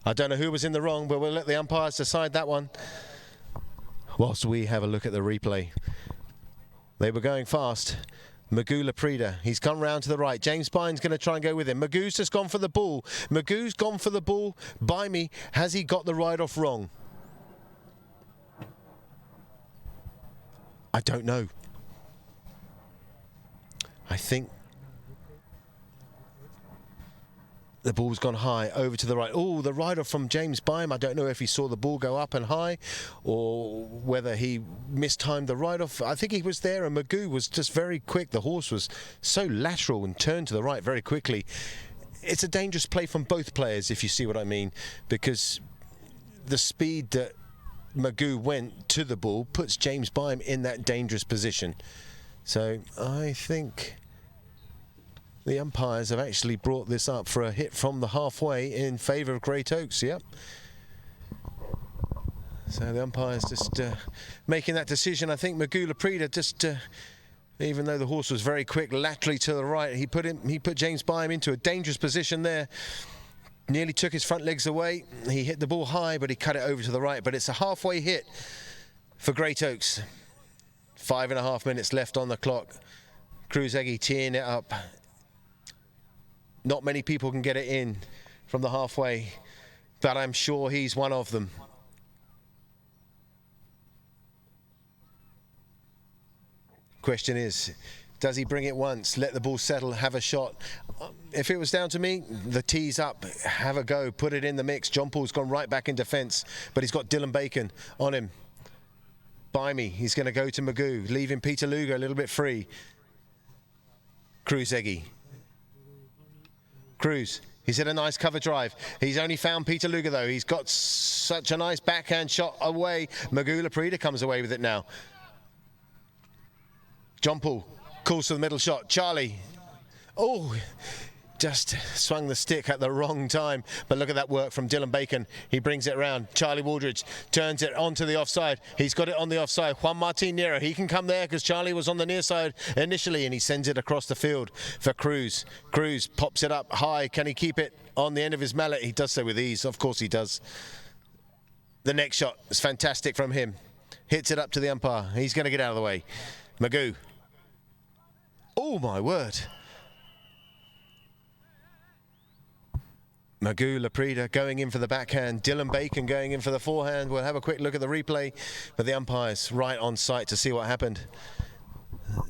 I don't know who was in the wrong, but we'll let the umpires decide that one. Whilst we have a look at the replay. They were going fast. Magoo Laprida, he's come round to the right. James Byam's going to try and go with him. Magoo's just gone for the ball. Magoo's gone for the ball. Byam, has he got the ride-off wrong? I don't know. I think the ball's gone high over to the right. Oh, the rider from James Byam. I don't know if he saw the ball go up and high or whether he mistimed the ride-off. I think he was there, and Magoo was just very quick. The horse was so lateral and turned to the right very quickly. It's a dangerous play from both players, if you see what I mean, because the speed that Magoo went to the ball puts James Byam in that dangerous position. So I think the umpires have actually brought this up for a hit from the halfway in favour of Great Oaks. Yep. So the umpires just making that decision. I think Magoo Laprida just, even though the horse was very quick laterally to the right, he put James Byam into a dangerous position there. Nearly took his front legs away. He hit the ball high, but he cut it over to the right. But it's a halfway hit for Great Oaks. 5.5 minutes left on the clock. Kruzegi teeing it up. Not many people can get it in from the halfway, but I'm sure he's one of them. Question is, does he bring it once, let the ball settle, have a shot? If it was down to me, the tee's up, have a go, put it in the mix. John Paul's gone right back in defence, but he's got Dylan Bacon on him. Byam, he's going to go to Magoo, leaving Peter Luger a little bit free. Kruzegi. Cruz, he's hit a nice cover drive. He's only found Peter Luger though. He's got such a nice backhand shot away. Magoo Laprida comes away with it now. John Paul calls for the middle shot. Charlie, oh, just swung the stick at the wrong time. But look at that work from Dylan Bacon. He brings it around. Charlie Waldridge turns it onto the offside. He's got it on the offside. Juan Martin Nero, he can come there because Charlie was on the near side initially, and he sends it across the field for Cruz. Cruz pops it up high. Can he keep it on the end of his mallet? He does so with ease. Of course he does. The next shot is fantastic from him. Hits it up to the umpire. He's going to get out of the way. Magoo. Oh, my word. Magoo Laprida going in for the backhand. Dylan Bacon going in for the forehand. We'll have a quick look at the replay, but the umpire's right on site to see what happened.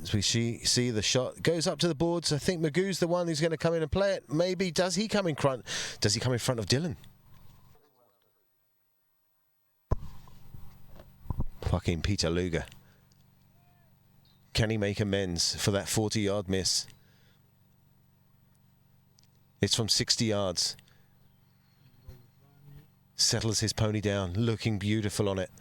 As we see the shot goes up to the boards. I think Magoo's the one who's going to come in and play it. Maybe does he come in front? Does he come in front of Dylan? Fucking Peter Luger. Can he make amends for that 40-yard miss? It's from 60 yards. Settles his pony down, looking beautiful on it.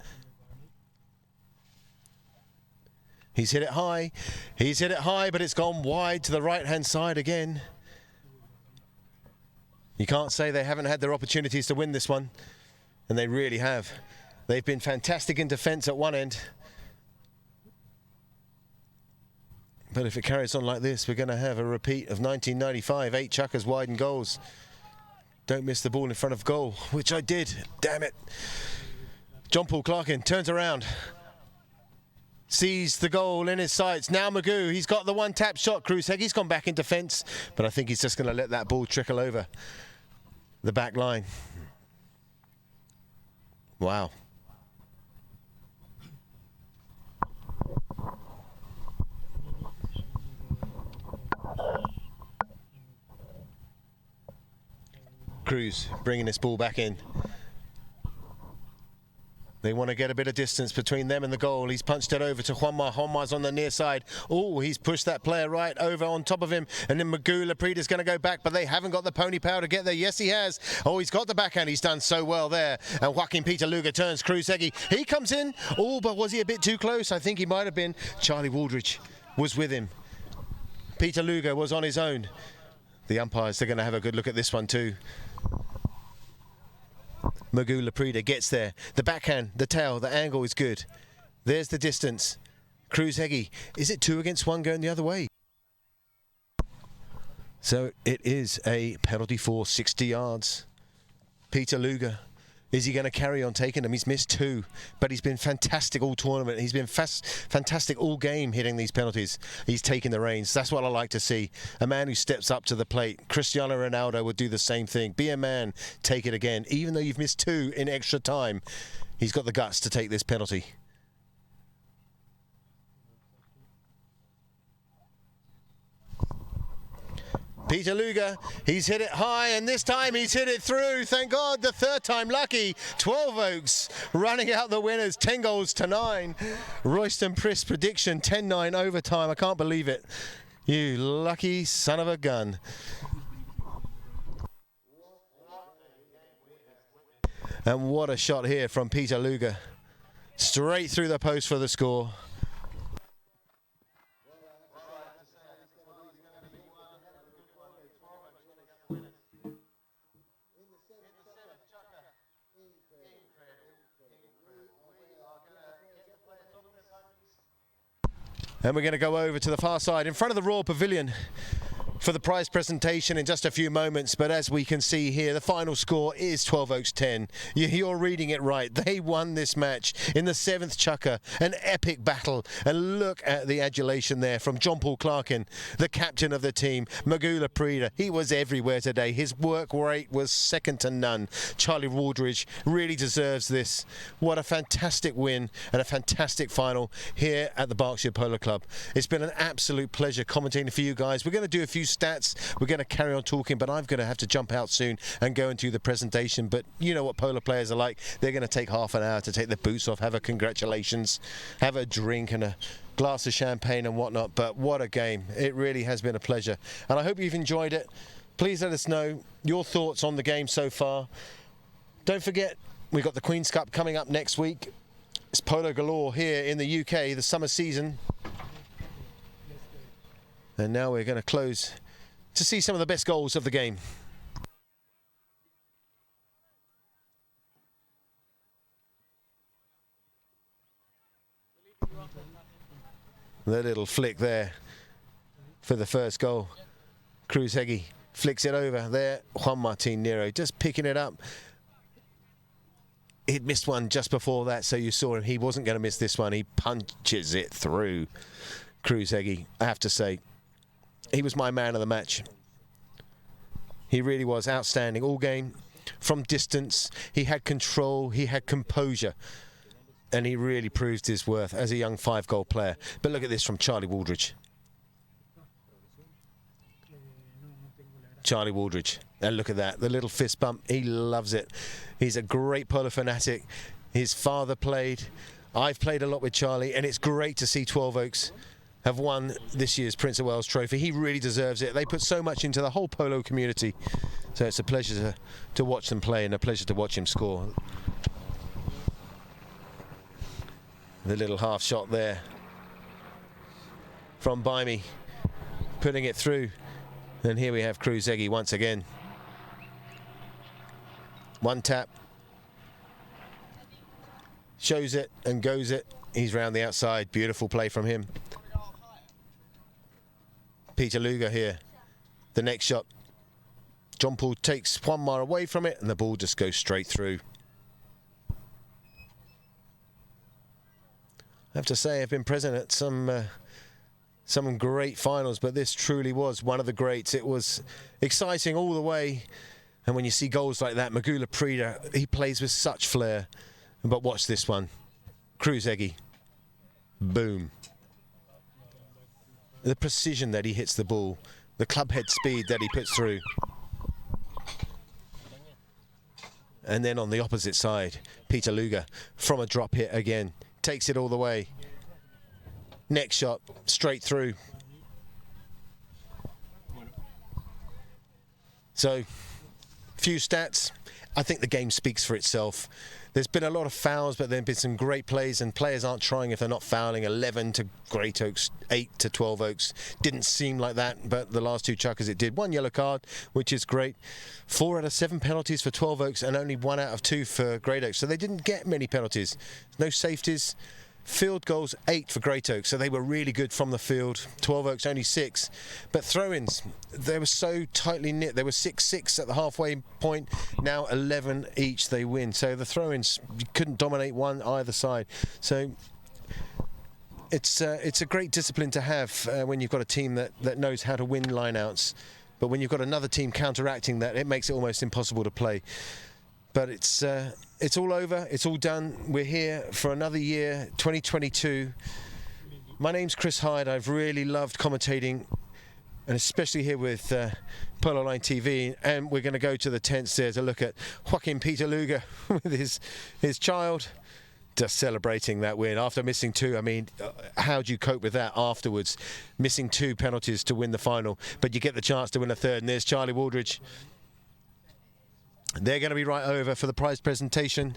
He's hit it high. He's hit it high, but it's gone wide to the right-hand side again. You can't say they haven't had their opportunities to win this one, and they really have. They've been fantastic in defence at one end. But if it carries on like this, we're going to have a repeat of 1995, 8 chuckers wide and goals. Don't miss the ball in front of goal, which I did. Damn it. John Paul Clarkin turns around. sees the goal in his sights. Now Magoo, he's got the one-tap shot. Kruzhegi's gone back in defence, but I think he's just going to let that ball trickle over the back line. Wow. Cruz bringing this ball back in. They want to get a bit of distance between them and the goal. He's punched it over to Juanma. Juanma's on the near side. Oh, he's pushed that player right over on top of him. And then Magoo Laprida's going to go back, but they haven't got the pony power to get there. Yes, he has. Oh, he's got the backhand. He's done so well there. And Joaquin Peter Luger turns Kruzhegi. He comes in. Oh, but was he a bit too close? I think he might have been. Charlie Waldridge was with him. Peter Luger was on his own. The umpires, they're going to have a good look at this one too. Magoo Laprida gets there. The backhand, the tail, the angle is good. There's the distance. Kruzhegi, is it 2 against 1 going the other way? So it is a penalty for 60 yards. Peter Luger, is he going to carry on taking them? He's missed 2, but he's been fantastic all tournament. He's been fantastic all game hitting these penalties. He's taking the reins. That's what I like to see. A man who steps up to the plate. Cristiano Ronaldo would do the same thing. Be a man, take it again. Even though you've missed 2 in extra time, he's got the guts to take this penalty. Peter Luger, he's hit it high, and this time he's hit it through. Thank God, the 3rd time lucky. 12 Oaks running out the winners, 10 goals to 9. Royston Priss prediction, 10-9 overtime. I can't believe it. You lucky son of a gun. And what a shot here from Peter Luger. Straight through the post for the score. And we're going to go over to the far side in front of the Royal Pavilion for the prize presentation in just a few moments. But as we can see here, the final score is 12 Oaks 10. You're reading it right. They won this match in the 7th chukker, an epic battle. And look at the adulation there from John Paul Clarkin, the captain of the team. Magoo Laprida, he was everywhere today. His work rate was second to none. Charlie Waldridge really deserves this. What a fantastic win and a fantastic final here at the Berkshire Polo Club. It's been an absolute pleasure commentating for you guys. We're going to do a few stats. We're going to carry on talking, but I'm going to have to jump out soon and go and do the presentation. But you know what polo players are like. They're going to take half an hour to take their boots off, have a congratulations, have a drink and a glass of champagne and whatnot. But what a game. It really has been a pleasure. And I hope you've enjoyed it. Please let us know your thoughts on the game so far. Don't forget, we've got the Queen's Cup coming up next week. It's polo galore here in the UK, the summer season. And now we're going to close to see some of the best goals of the game. The little flick there for the first goal. Kruzhegi flicks it over there. Juan Martin Nero just picking it up. He'd missed one just before that, so you saw him. He wasn't going to miss this one. He punches it through. Kruzhegi, I have to say, he was my man of the match. He really was outstanding all game. From distance, he had control, he had composure. And he really proved his worth as a young 5-goal player. But look at this from Charlie Waldridge. Charlie Waldridge. And look at that, the little fist bump. He loves it. He's a great polo fanatic. His father played. I've played a lot with Charlie, and it's great to see 12 Oaks have won this year's Prince of Wales Trophy. He really deserves it. They put so much into the whole polo community. So it's a pleasure to watch them play and a pleasure to watch him score. The little half shot there from Baimi, putting it through. And here we have Kruzhegi once again. One tap. Shows it and goes it. He's round the outside. Beautiful play from him. Peter Luger here. The next shot. John Paul takes Juanma away from it and the ball just goes straight through. I have to say, I've been present at some great finals, but this truly was one of the greats. It was exciting all the way. And when you see goals like that, Magula Prida, he plays with such flair. But watch this one. Kruzegi. Boom. The precision that he hits the ball, the club head speed that he puts through. And then on the opposite side, Peter Luger from a drop hit again. Takes it all the way. Next shot, straight through. So, few stats. I think the game speaks for itself. There's been a lot of fouls, but there have been some great plays, and players aren't trying if they're not fouling. 11 to Great Oaks, 8 to 12 Oaks. Didn't seem like that, but the last two chuckers it did. 1 yellow card, which is great. 4 out of 7 penalties for 12 Oaks, and only 1 out of 2 for Great Oaks. So they didn't get many penalties. No safeties. Field goals, 8 for Great Oaks, so they were really good from the field. 12 Oaks, only 6. But throw-ins, they were so tightly knit. They were 6-6 at the halfway point. Now 11 each they win. So the throw-ins, you couldn't dominate one either side. So it's a great discipline to have when you've got a team that knows how to win line-outs. But when you've got another team counteracting that, it makes it almost impossible to play. But it's all over. It's all done. We're here for another year, 2022. My name's Chris Hyde. I've really loved commentating, and especially here with Polo Line TV. And we're going to go to the tents there to look at Joaquin Peter Luger with his child, just celebrating that win after missing 2. I mean, how do you cope with that afterwards? Missing 2 penalties to win the final, but you get the chance to win a third. And there's Charlie Waldridge. They're going to be right over for the prize presentation.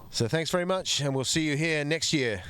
So thanks very much, and we'll see you here next year.